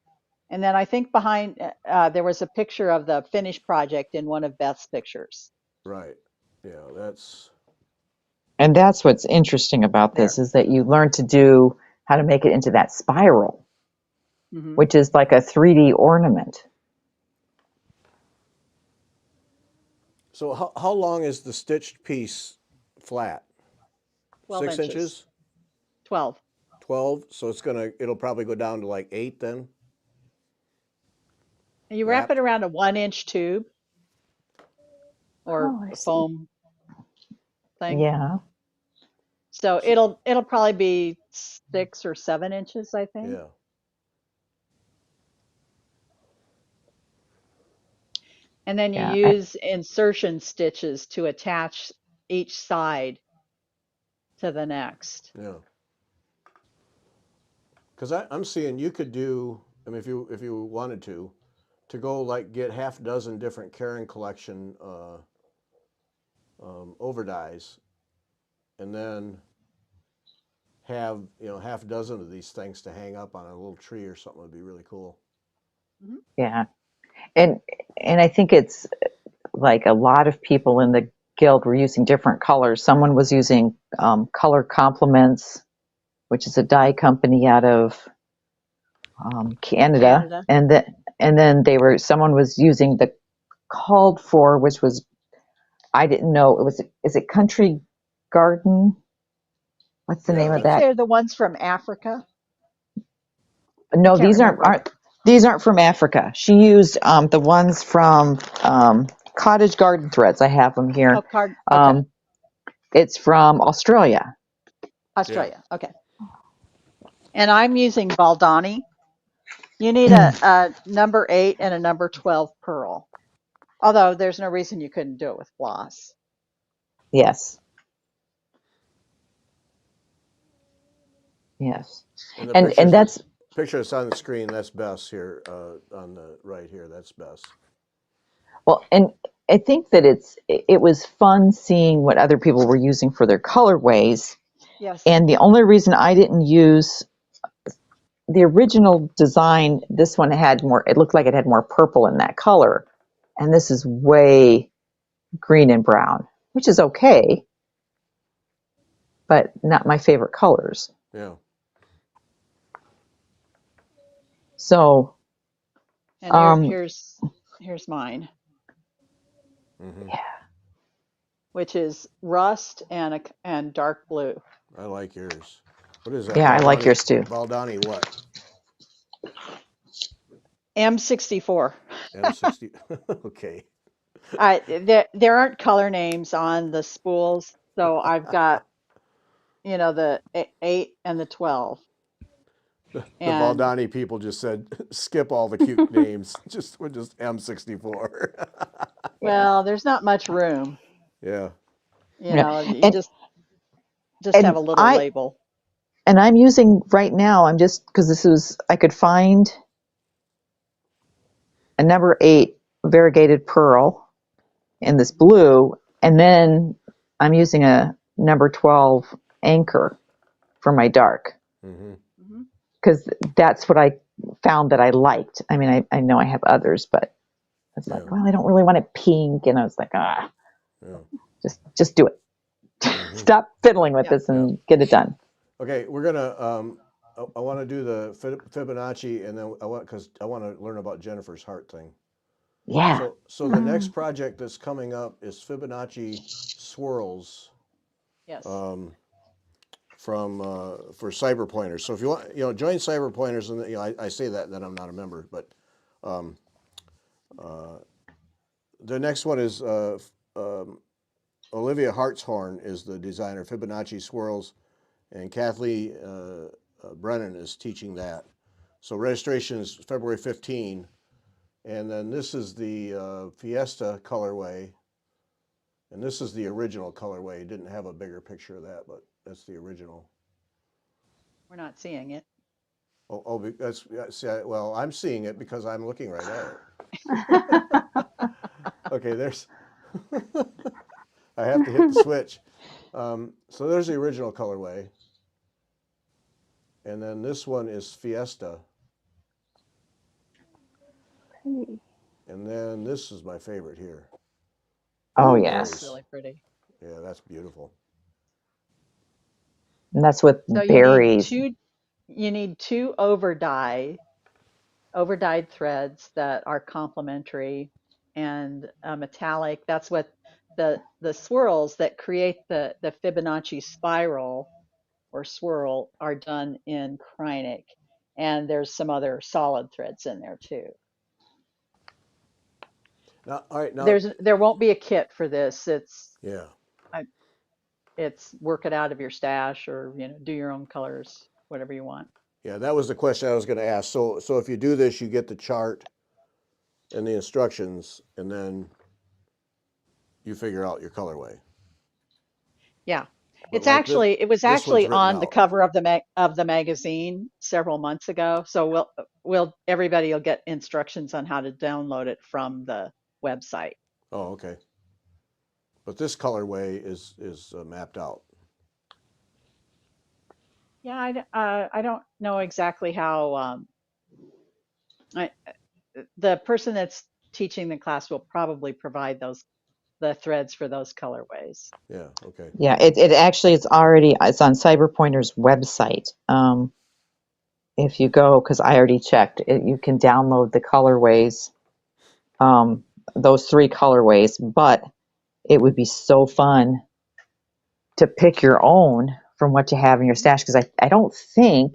Speaker 3: And then I think behind, there was a picture of the finished project in one of Beth's pictures.
Speaker 1: Right. Yeah, that's.
Speaker 4: And that's what's interesting about this is that you learn to do how to make it into that spiral, which is like a 3D ornament.
Speaker 1: So how long is the stitched piece flat?
Speaker 3: 12
Speaker 1: 6
Speaker 3: inches.
Speaker 1: inches?
Speaker 3: 12.
Speaker 1: 12? So it'll probably go down to like 8 then?
Speaker 3: And you wrap it
Speaker 1: Wrapped?
Speaker 3: around a 1-inch tube or
Speaker 2: Oh, I
Speaker 3: a
Speaker 2: see.
Speaker 3: foam thing.
Speaker 4: Yeah.
Speaker 3: So it'll probably be 6 or 7 inches, I think.
Speaker 1: Yeah.
Speaker 3: And then you
Speaker 4: Yeah.
Speaker 3: use insertion stitches to attach each side to the next.
Speaker 1: Yeah. Because I'm seeing you could do, I mean, if you wanted to go like get half dozen different Karen collection over dyes, and then have half dozen of these things to hang up on a little tree or something would be really cool.
Speaker 3: Mhm.
Speaker 4: Yeah. And I think it's like a lot of people in the guild were using different colors. Someone was using Color Compliments, which is a dye company out of Canada,
Speaker 3: Canada.
Speaker 4: and then someone was using the called for, which was, I didn't know it was. Is it Country Garden? What's the
Speaker 3: I
Speaker 4: name
Speaker 1: Yeah,
Speaker 4: of
Speaker 3: think
Speaker 1: that's
Speaker 4: that?
Speaker 3: they're the ones from Africa. I
Speaker 4: No,
Speaker 3: can't
Speaker 4: these aren't
Speaker 3: remember.
Speaker 4: these aren't from Africa. She used the ones from Cottage Garden Threads. I have them
Speaker 3: Oh,
Speaker 4: here.
Speaker 3: card. Okay.
Speaker 4: Um, it's from Australia.
Speaker 1: yeah.
Speaker 3: Australia. Okay. And I'm using Baldani. You need a number 8 and a number 12 pearl. Although there's no reason you couldn't do it with floss.
Speaker 4: Yes, yes,
Speaker 1: And the
Speaker 4: and
Speaker 1: pictures that
Speaker 4: that's
Speaker 1: picture that's on the screen, that's Bess here on the right here. That's Bess.
Speaker 4: well, and I think that it was fun seeing what other people were using for their colorways.
Speaker 3: Yes.
Speaker 4: And the only reason I didn't use the original design, this one had more. It looked like it had more purple in that color, and this is way green and brown, which is okay, but not my favorite colors.
Speaker 1: Yeah.
Speaker 4: So,
Speaker 3: And here's mine,
Speaker 1: Hmm.
Speaker 3: which is rust and dark blue.
Speaker 1: I like yours. What is that?
Speaker 4: yeah, I like yours too.
Speaker 1: Baldani what?
Speaker 3: M64.
Speaker 1: M60. Okay.
Speaker 3: There aren't color names on the spools, so I've got the 8 and the 12.
Speaker 1: The
Speaker 3: And
Speaker 1: Baldani people just said skip all the cute names. We're just M64.
Speaker 4: Yeah,
Speaker 3: well, there's not much room.
Speaker 1: Yeah.
Speaker 3: You
Speaker 4: and
Speaker 3: just have
Speaker 4: and
Speaker 3: a little
Speaker 4: I
Speaker 3: label.
Speaker 4: and I'm using right now. I'm just because this was I could find a number 8 variegated pearl in this blue, and then I'm using a number 12 anchor for my dark
Speaker 1: Hmm.
Speaker 3: Hmm.
Speaker 4: because that's what I found that I liked. I mean, I know I have others, but I was
Speaker 1: Yeah.
Speaker 4: like, well, I don't really want it pink, and I was like,
Speaker 1: Yeah.
Speaker 4: just do it.
Speaker 1: Hmm.
Speaker 4: Stop fiddling with
Speaker 3: Yeah.
Speaker 4: this and get it done.
Speaker 1: Okay, we're gonna. I want to do the Fibonacci, and then because I want to learn about Jennifer's heart thing.
Speaker 4: Yeah.
Speaker 1: So the next project that's coming up is Fibonacci swirls
Speaker 3: Yes.
Speaker 1: from for cyber pointers. So if you want, join cyber pointers, and I say that I'm not a member, but um, the next one is Olivia Hartshorn is the designer Fibonacci swirls, and Kathleen Brennan is teaching that. So registration is February 15, and then this is the Fiesta colorway, and this is the original colorway. It didn't have a bigger picture of that, but that's the original.
Speaker 3: We're not seeing it.
Speaker 1: That's well, I'm seeing it because I'm looking right at it. Okay, there's. I have to hit the switch. So there's the original colorway, and then this one is Fiesta, and then this is my favorite here.
Speaker 4: Oh,
Speaker 1: Blue
Speaker 3: That's
Speaker 1: berries.
Speaker 4: yes.
Speaker 3: really pretty.
Speaker 1: Yeah, that's beautiful.
Speaker 4: And that's with
Speaker 3: So
Speaker 4: berries.
Speaker 3: you need two overdyed threads that are complementary, and a metallic. That's what the swirls that create the Fibonacci spiral or swirl are done in Kreinik. And there's some other solid threads in there too.
Speaker 1: Now, all right, now,
Speaker 3: There won't be a kit for this.
Speaker 1: yeah.
Speaker 3: It's work it out of your stash, or do your own colors, whatever you want.
Speaker 1: Yeah, that was the question I was going to ask. So if you do this, you get the chart and the instructions, and then you figure out your colorway.
Speaker 3: Yeah.
Speaker 1: But
Speaker 3: It was
Speaker 1: this one's
Speaker 3: actually
Speaker 1: written
Speaker 3: on the
Speaker 1: out.
Speaker 3: cover of the magazine several months ago. So everybody will get instructions on how to download it from the website.
Speaker 1: Oh, okay. But this colorway is mapped out.
Speaker 3: Yeah, I don't know exactly how. The person that's teaching the class will probably provide the threads for those colorways.
Speaker 1: Yeah, okay.
Speaker 4: Yeah, it actually it's on Cyberpointer's website. If you go, because I already checked, you can download the colorways, those 3 colorways, but it would be so fun to pick your own from what you have in your stash, because I don't think,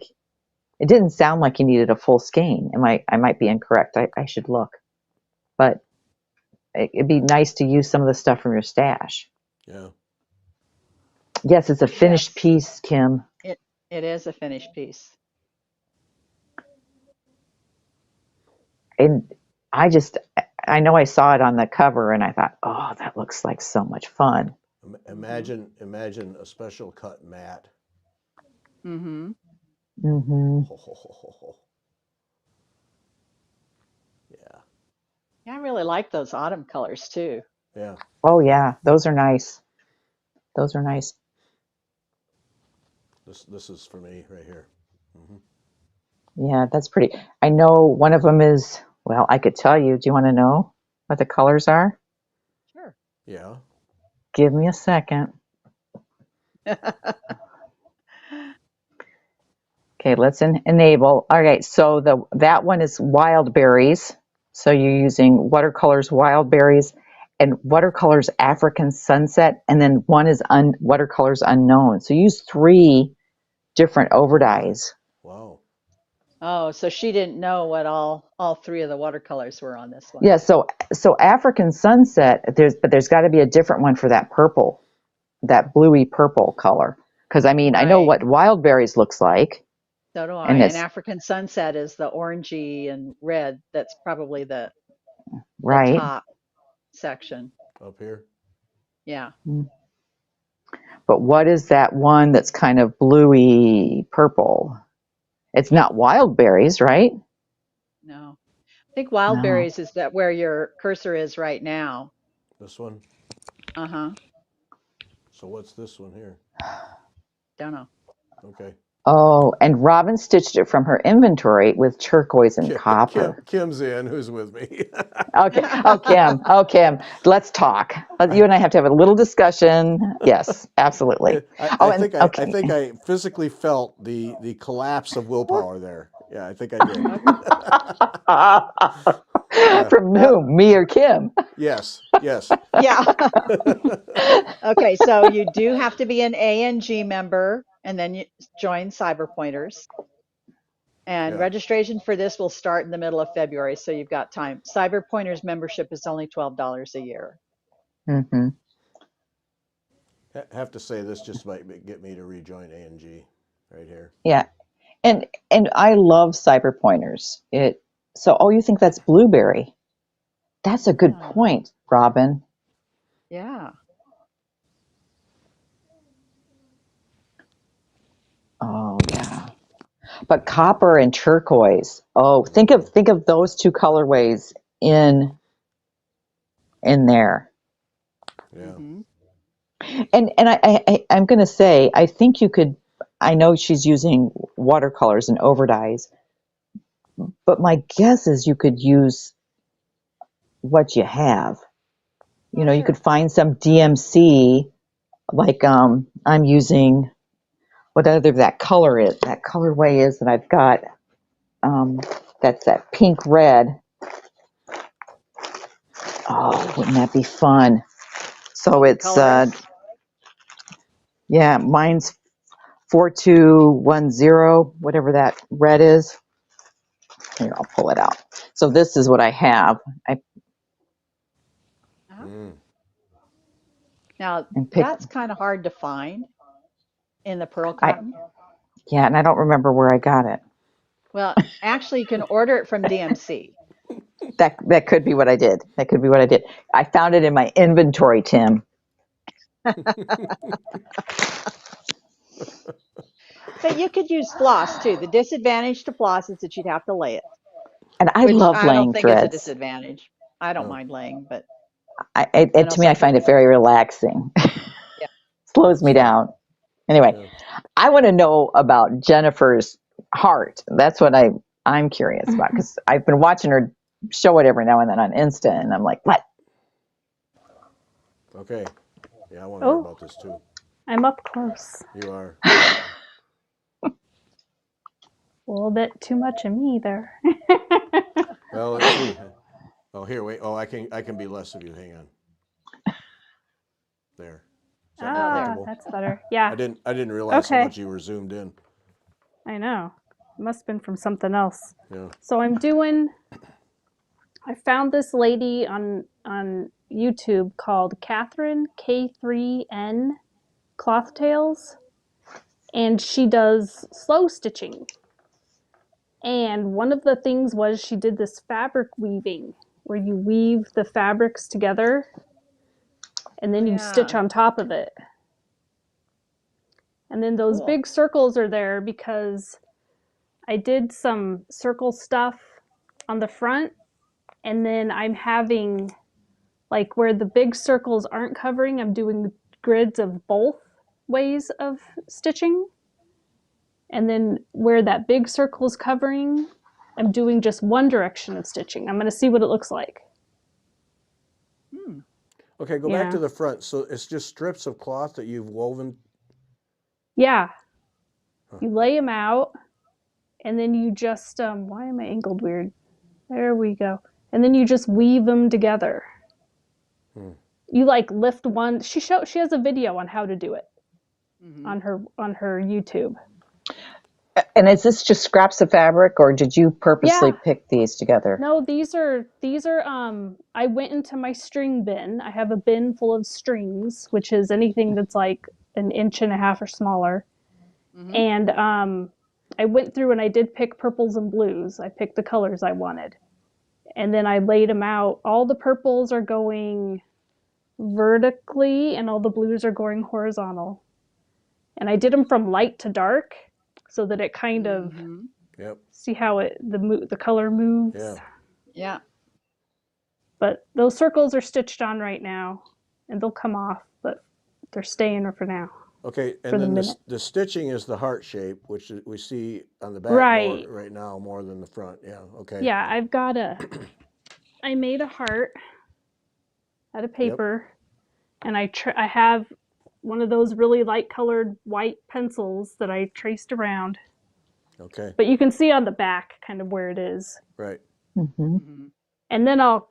Speaker 4: it didn't sound like you needed a full skein. I might be incorrect. I should look. But it'd be nice to use some of the stuff from your stash.
Speaker 1: Yeah.
Speaker 4: Yes, it's a finished
Speaker 3: Yes.
Speaker 4: piece, Kim.
Speaker 3: It is a finished piece.
Speaker 4: And I know I saw it on the cover and I thought, oh, that looks like so much fun.
Speaker 1: Imagine a special cut mat.
Speaker 3: Mm-hmm.
Speaker 4: Mm-hmm.
Speaker 1: Yeah.
Speaker 3: Yeah, I really like those autumn colors too.
Speaker 1: Yeah.
Speaker 4: Oh, yeah, those are nice. Those are nice.
Speaker 1: This is for me right here. Mm-hmm.
Speaker 4: Yeah, that's pretty. I know one of them is, well, I could tell you. Do you want to know what the colors are?
Speaker 3: Sure.
Speaker 1: Yeah.
Speaker 4: Give me a second. Okay, let's enable. All right, so that one is wild berries. So you're using watercolors wild berries and watercolors African sunset, and then one is watercolors unknown. So use 3 different overdyes.
Speaker 1: Wow.
Speaker 3: Oh, so she didn't know what all 3 of the watercolors were on this one.
Speaker 4: Yeah, so African sunset, there's got to be a different one for that purple, that bluey purple color. Because I mean, I know
Speaker 3: Right.
Speaker 4: what wild berries looks like.
Speaker 3: So do I.
Speaker 4: And
Speaker 3: And
Speaker 4: it's
Speaker 3: African sunset is the orangey and red. That's probably the
Speaker 4: right.
Speaker 3: top section.
Speaker 1: Up here.
Speaker 3: Yeah.
Speaker 4: But what is that one that's kind of bluey purple? It's not wild berries, right?
Speaker 3: No. I think wild
Speaker 4: No.
Speaker 3: berries is that where your cursor is right now.
Speaker 1: This one.
Speaker 3: Uh-huh.
Speaker 1: So what's this one here?
Speaker 3: Don't know.
Speaker 1: Okay.
Speaker 4: Oh, and Robin stitched it from her inventory with turquoise and copper.
Speaker 1: Kim's in. Who's with me?
Speaker 4: Okay. Oh, Kim. Let's talk. You and I have to have a little discussion. Yes, absolutely.
Speaker 1: I think I physically felt the collapse of willpower there. Yeah, I think I did.
Speaker 4: From whom? Me or Kim?
Speaker 1: Yes.
Speaker 3: Yeah. Okay, so you do have to be an A&G member, and then you join Cyberpointers. And
Speaker 1: Yeah.
Speaker 3: registration for this will start in the middle of February, so you've got time. Cyberpointers membership is only $12 a year.
Speaker 4: Mm-hmm.
Speaker 1: Have to say this just might get me to rejoin A&G right here.
Speaker 4: Yeah, and I love Cyberpointers. You think that's blueberry? That's a good point, Robin.
Speaker 3: Yeah.
Speaker 4: Oh yeah. But copper and turquoise. Oh, think of those 2 colorways in there.
Speaker 1: Yeah.
Speaker 3: Mm-hmm.
Speaker 4: And I'm going to say, I think you could. I know she's using watercolors and overdyes, but my guess is you could use what you have. You
Speaker 3: Sure.
Speaker 4: could find some DMC, like I'm using whatever that color is. That colorway is that I've got. That's that pink red. Oh, wouldn't that be fun? So
Speaker 3: All the
Speaker 4: it's
Speaker 3: colors.
Speaker 4: yeah, mine's 4210, whatever that red is. Here, I'll pull it out. So this is what I have. I
Speaker 1: Mm.
Speaker 3: Now
Speaker 4: and pick.
Speaker 3: that's kind of hard to find in the pearl
Speaker 4: I
Speaker 3: cotton.
Speaker 4: Yeah, and I don't remember where I got it.
Speaker 3: Well, actually, you can order it from DMC.
Speaker 4: That could be what I did. That could be what I did. I found it in my inventory, Tim.
Speaker 3: But you could use floss too. The disadvantage to floss is that you'd have to lay it,
Speaker 4: And I
Speaker 3: which
Speaker 4: love
Speaker 3: I don't
Speaker 4: laying
Speaker 3: think is a
Speaker 4: threads.
Speaker 3: disadvantage. I don't
Speaker 1: Oh,
Speaker 3: mind laying, but I know
Speaker 4: To me, I
Speaker 3: some
Speaker 4: find
Speaker 3: people
Speaker 4: it
Speaker 3: do.
Speaker 4: very relaxing.
Speaker 3: Yeah.
Speaker 4: Slows
Speaker 1: that's
Speaker 4: me
Speaker 1: fun.
Speaker 4: down. Anyway,
Speaker 1: Yeah.
Speaker 4: I want to know about Jennifer's heart. That's what I'm curious about because I've been watching her show it every now and then on Insta, and I'm like, what?
Speaker 1: Okay. Yeah, I want to hear
Speaker 2: Oh,
Speaker 1: about this too.
Speaker 2: I'm up close.
Speaker 1: You are.
Speaker 2: A little bit too much of me there.
Speaker 1: Well, let's see. Oh, here, wait. Oh, I can be less of you. Hang on. There. Is that more
Speaker 3: Oh, there.
Speaker 1: comfortable?
Speaker 2: That's better. Yeah.
Speaker 1: I didn't realize how
Speaker 2: Okay.
Speaker 1: much you were zoomed in.
Speaker 2: I know. It must have been from something else.
Speaker 1: Yeah.
Speaker 2: So I found this lady on YouTube called Catherine K3N Cloth Tales, and she does slow stitching. And one of the things was she did this fabric weaving where you weave the fabrics together and then you stitch
Speaker 3: Yeah.
Speaker 2: on top of it. And then those
Speaker 3: Cool.
Speaker 2: big circles are there because I did some circle stuff on the front, and then I'm having, like, where the big circles aren't covering, I'm doing grids of both ways of stitching. And then where that big circle is covering, I'm doing just one direction of stitching. I'm going to see what it looks like.
Speaker 3: Hmm.
Speaker 1: Okay, go back
Speaker 2: Yeah.
Speaker 1: to the front. So it's just strips of cloth that you've woven.
Speaker 2: Yeah.
Speaker 1: Huh.
Speaker 2: You lay them out, and then you just, why am I angled weird? There we go. And then you just weave them together.
Speaker 1: Hmm.
Speaker 2: You like lift one. She has a video on how to do it
Speaker 3: Mm-hmm.
Speaker 2: on her YouTube.
Speaker 4: And is this just scraps of fabric, or did you purposely
Speaker 2: Yeah.
Speaker 4: pick these together?
Speaker 2: No, these are I went into my string bin. I have a bin full of strings, which is anything that's like an inch and a half or smaller.
Speaker 3: Mm-hmm.
Speaker 2: And I went through and I did pick purples and blues. I picked the colors I wanted. And then I laid them out. All the purples are going vertically and all the blues are going horizontal. And I did them from light to dark so that it kind of
Speaker 3: Mm-hmm.
Speaker 1: Yep.
Speaker 2: see how the color moves.
Speaker 1: Yeah.
Speaker 3: Yeah.
Speaker 2: But those circles are stitched on right now, and they'll come off, but they're staying for now,
Speaker 1: Okay,
Speaker 2: for
Speaker 1: and
Speaker 2: the
Speaker 1: then
Speaker 2: minute.
Speaker 1: the stitching is the heart shape, which we see on the back more
Speaker 2: Right.
Speaker 1: right now more than the front. Yeah. Okay.
Speaker 2: Yeah, I made a heart out of
Speaker 1: Yep.
Speaker 2: paper, and I have one of those really light colored white pencils that I traced around.
Speaker 1: Okay.
Speaker 2: But you can see on the back kind of where it is.
Speaker 1: Right.
Speaker 4: Mm-hmm.
Speaker 3: Mm-hmm.
Speaker 2: And then I'll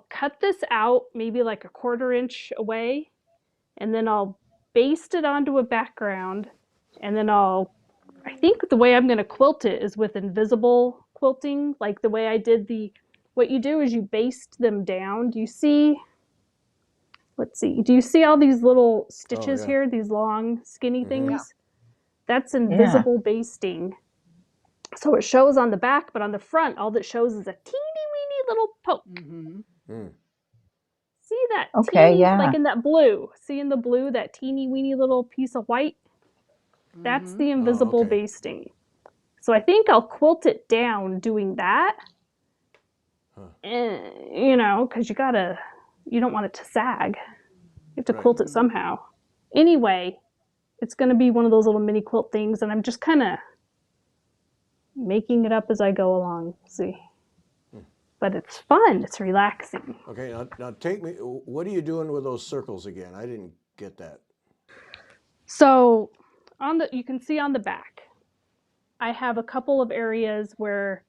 Speaker 2: cut this out maybe like a 1/4 inch away, and then I'll baste it onto a background, and then I think the way I'm going to quilt it is with invisible quilting, like the way I did what you do is you baste them down. Do you see, let's see, do you see all these little
Speaker 1: Oh
Speaker 2: stitches
Speaker 1: yeah.
Speaker 2: here, these long skinny
Speaker 1: Mm-hmm.
Speaker 3: Yeah.
Speaker 2: things? That's
Speaker 4: Yeah.
Speaker 2: invisible basting. So it shows on the back, but on the front, all that shows is a teeny weeny little poke.
Speaker 3: Mm-hmm.
Speaker 1: Mm.
Speaker 2: See that
Speaker 4: Okay,
Speaker 2: teeny,
Speaker 4: yeah.
Speaker 2: like in that blue, see in the blue, that teeny weeny little piece of white? That's
Speaker 3: Mm-hmm.
Speaker 2: the
Speaker 1: Oh,
Speaker 2: invisible
Speaker 1: okay.
Speaker 2: basting. So I think I'll quilt it down doing that.
Speaker 1: Huh.
Speaker 2: And, because you don't want it to sag. You have to
Speaker 1: Right.
Speaker 2: quilt it somehow. Anyway, it's going to be one of those little mini quilt things, and I'm just kind of making it up as I go along. See? But it's fun. It's relaxing.
Speaker 1: Okay. Now take me. What are you doing with those circles again? I didn't get that.
Speaker 2: So you can see on the back, I have a couple of areas where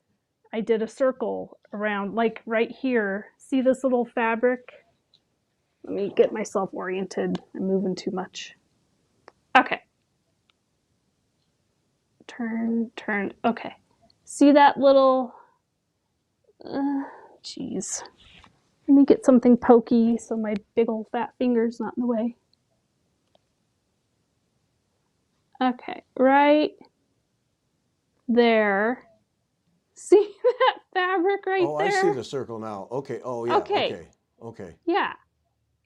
Speaker 2: I did a circle around, like right here. See this little fabric? Let me get myself oriented. I'm moving too much. Okay. Turn. Okay. See that little, jeez. Let me get something pokey so my big old fat finger's not in the way. Okay, right there. See that fabric right
Speaker 1: Oh,
Speaker 2: there?
Speaker 1: I see the circle now. Okay. Oh, yeah.
Speaker 2: Okay.
Speaker 1: Okay.
Speaker 2: Yeah.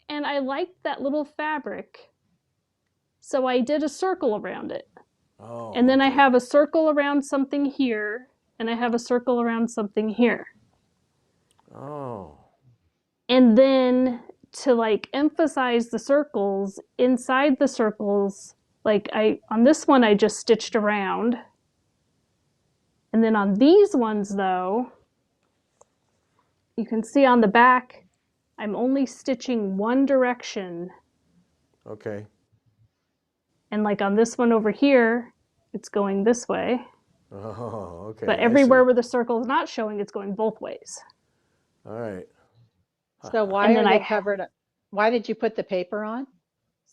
Speaker 2: And I liked that little fabric. So I did a circle around it.
Speaker 1: Oh.
Speaker 2: And then I
Speaker 1: okay.
Speaker 2: have a circle around something here, and I have a circle around something here.
Speaker 1: Oh.
Speaker 2: And then to like emphasize the circles, inside the circles, like on this one I just stitched around. And then on these ones though, you can see on the back, I'm only stitching one direction.
Speaker 1: Okay.
Speaker 2: And like on this one over here, it's going this way.
Speaker 1: Oh, okay.
Speaker 2: But
Speaker 1: I
Speaker 2: everywhere
Speaker 1: see.
Speaker 2: where the circle is not showing, it's going both ways.
Speaker 1: All right.
Speaker 3: So why
Speaker 2: And then
Speaker 3: are they covered? Why did you put the paper on?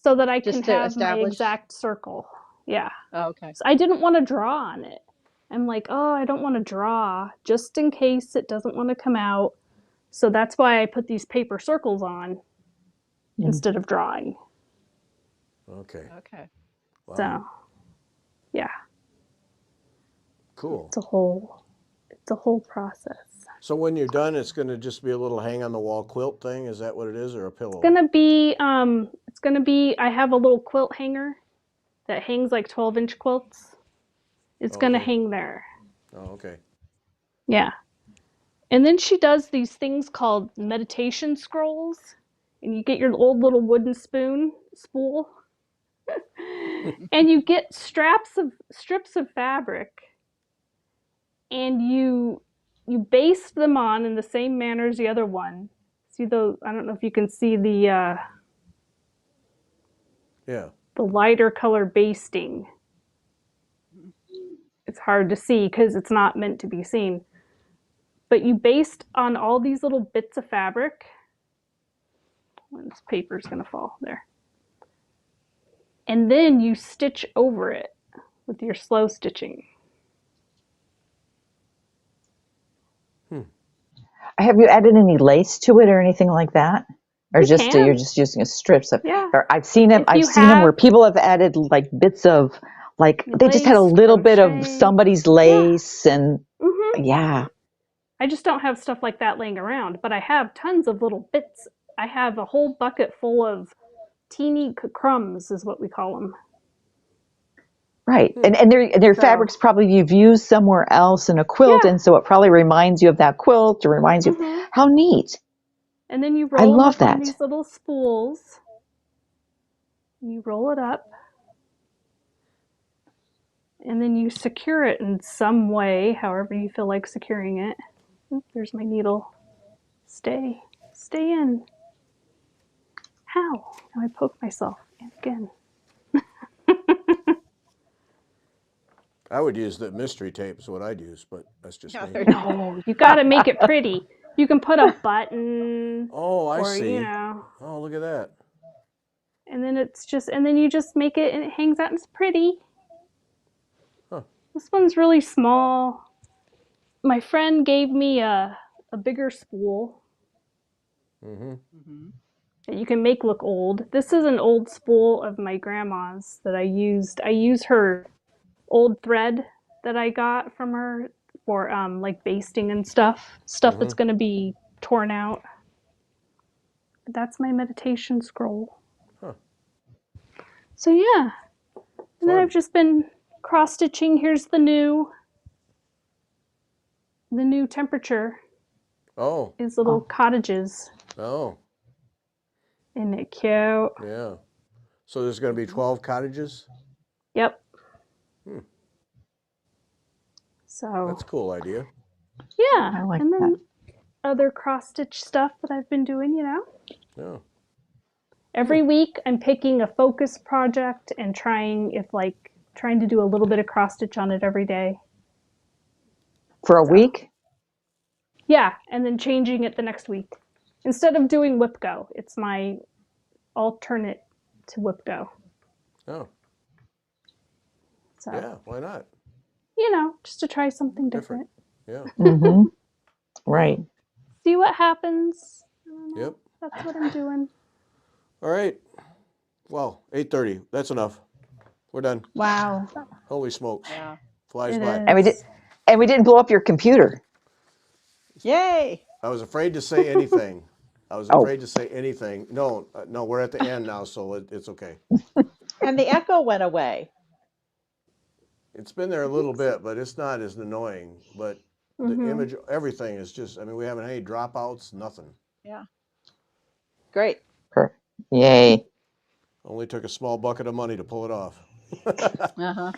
Speaker 2: so that I can
Speaker 3: Just to
Speaker 2: have my
Speaker 3: establish?
Speaker 2: exact circle. Yeah.
Speaker 3: Oh, okay.
Speaker 2: So I didn't want to draw on it. I'm like, oh, I don't want to draw just in case it doesn't want to come out. So that's why I put these paper circles on instead of drawing.
Speaker 1: Okay.
Speaker 3: Okay.
Speaker 1: Wow.
Speaker 2: So, yeah,
Speaker 1: Cool.
Speaker 2: it's a whole process.
Speaker 1: So when you're done, it's going to just be a little hang on the wall quilt thing. Is that what it is, or a pillow?
Speaker 2: It's gonna be. I have a little quilt hanger that hangs like 12-inch quilts. It's gonna
Speaker 1: Okay.
Speaker 2: hang there.
Speaker 1: Oh, okay.
Speaker 2: Yeah. And then she does these things called meditation scrolls. And you get your old little wooden spool, and you get strips of fabric, and you baste them on in the same manner as the other one. See those? I don't know if you can see the
Speaker 1: Yeah.
Speaker 2: lighter color basting. It's hard to see because it's not meant to be seen. But you baste on all these little bits of fabric. This paper's gonna fall there. And then you stitch over it with your slow stitching.
Speaker 4: Have you added any lace to it or anything like that? Or
Speaker 2: You
Speaker 4: just
Speaker 2: can.
Speaker 4: you're just using a strips of?
Speaker 2: Yeah.
Speaker 4: Or I've seen them.
Speaker 2: If
Speaker 4: I've
Speaker 2: you
Speaker 4: seen them where
Speaker 2: have
Speaker 4: people have added like bits of like they just had a
Speaker 2: lace,
Speaker 4: little bit of
Speaker 2: crochet.
Speaker 4: somebody's lace and
Speaker 2: Mm-hmm.
Speaker 4: yeah.
Speaker 2: I just don't have stuff like that laying around, but I have tons of little bits. I have a whole bucket full of teeny crumbs, is what we call them.
Speaker 4: Right. And their
Speaker 2: So,
Speaker 4: fabrics probably you've used somewhere else in a quilt,
Speaker 2: yeah.
Speaker 4: and so it probably reminds you of that quilt or reminds you of
Speaker 2: Mm-hmm.
Speaker 4: how neat.
Speaker 2: And then you
Speaker 4: I
Speaker 2: roll them
Speaker 4: love
Speaker 2: up on
Speaker 4: that.
Speaker 2: these little spools. You roll it up. And then you secure it in some way, however you feel like securing it. Oop, there's my needle. Stay in. How? Now I poke myself again.
Speaker 1: I would use the mystery tape is what I'd use, but that's just
Speaker 3: Yeah,
Speaker 1: me.
Speaker 3: there you go.
Speaker 2: No, you gotta make it pretty. You can put a button,
Speaker 1: Oh, I
Speaker 2: or
Speaker 1: see.
Speaker 2: you know,
Speaker 1: Oh, look at that.
Speaker 2: and then you just make it, and it hangs out and it's pretty.
Speaker 1: Huh.
Speaker 2: This one's really small. My friend gave me a bigger spool
Speaker 3: Mm-hmm.
Speaker 2: that you can make look old. This is an old spool of my grandma's that I used. I use her old thread that I got from her for like basting and stuff that's going to be torn out. But that's my meditation scroll.
Speaker 1: Huh.
Speaker 2: So yeah, and then
Speaker 1: Fun.
Speaker 2: I've just been cross stitching. Here's the new temperature.
Speaker 1: Oh.
Speaker 2: Is little cottages.
Speaker 1: Oh.
Speaker 2: Isn't it cute?
Speaker 1: Yeah. So there's going to be 12 cottages?
Speaker 2: Yep.
Speaker 1: Hmm.
Speaker 2: So
Speaker 1: That's a cool idea.
Speaker 2: yeah,
Speaker 4: I like
Speaker 2: and then
Speaker 4: that.
Speaker 2: other cross stitch stuff that I've been doing.
Speaker 1: Yeah.
Speaker 2: Every week I'm picking a focus project and trying to do a little bit of cross stitch on it every day.
Speaker 4: For a week?
Speaker 2: Yeah, and then changing it the next week. Instead of doing Whip Go, it's my alternate to Whip Go.
Speaker 1: Oh,
Speaker 2: So,
Speaker 1: yeah, why not?
Speaker 2: just to try something different.
Speaker 1: Yeah.
Speaker 4: Mm-hmm. Right.
Speaker 2: See what happens. I don't know.
Speaker 1: Yep.
Speaker 2: That's what I'm doing.
Speaker 1: All right. Well, 8:30. That's enough. We're done.
Speaker 2: Wow.
Speaker 1: Holy smokes.
Speaker 3: Yeah.
Speaker 1: Flies
Speaker 2: It
Speaker 1: by.
Speaker 2: is.
Speaker 4: And we didn't blow up your computer.
Speaker 3: Yay.
Speaker 1: I was afraid to say anything. I was
Speaker 4: Oh.
Speaker 1: afraid to say anything. No, we're at the end now, so it's okay.
Speaker 3: And the echo went away.
Speaker 1: It's been there a little bit, but it's not as annoying. But the
Speaker 2: Mhm.
Speaker 1: image, everything is just, we haven't had any dropouts, nothing.
Speaker 3: Yeah. Great.
Speaker 4: Yay.
Speaker 1: Only took a small bucket of money to pull it off.
Speaker 3: Uh-huh.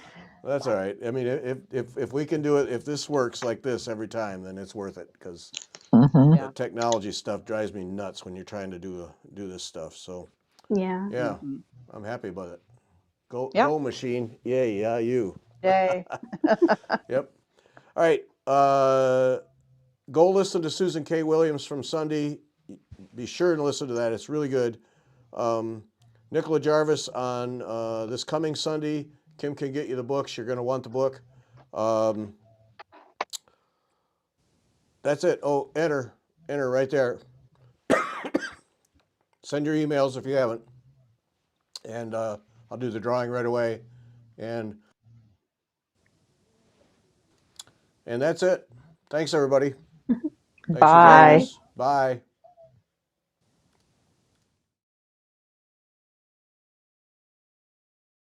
Speaker 1: That's all right. I mean, if we can do it, if this works like this every time, then it's worth it, because
Speaker 4: Mm-hmm.
Speaker 3: Yeah.
Speaker 1: the technology stuff drives me nuts when you're trying to do this stuff. So
Speaker 2: Yeah.
Speaker 1: yeah,
Speaker 3: Mhm.
Speaker 1: I'm happy about it. Go
Speaker 3: Yep.
Speaker 1: go machine. Yay, yeah, you.
Speaker 3: Yay.
Speaker 1: Yep. All right. Go listen to Susan K. Williams from Sunday. Be sure and listen to that. It's really good. Nicola Jarvis on this coming Sunday. Kim can get you the books. You're going to want the book. That's it. Oh, enter right there. Send your emails if you haven't. And I'll do the drawing right away. And that's it. Thanks, everybody. Thanks for joining
Speaker 4: Bye.
Speaker 1: us. Bye.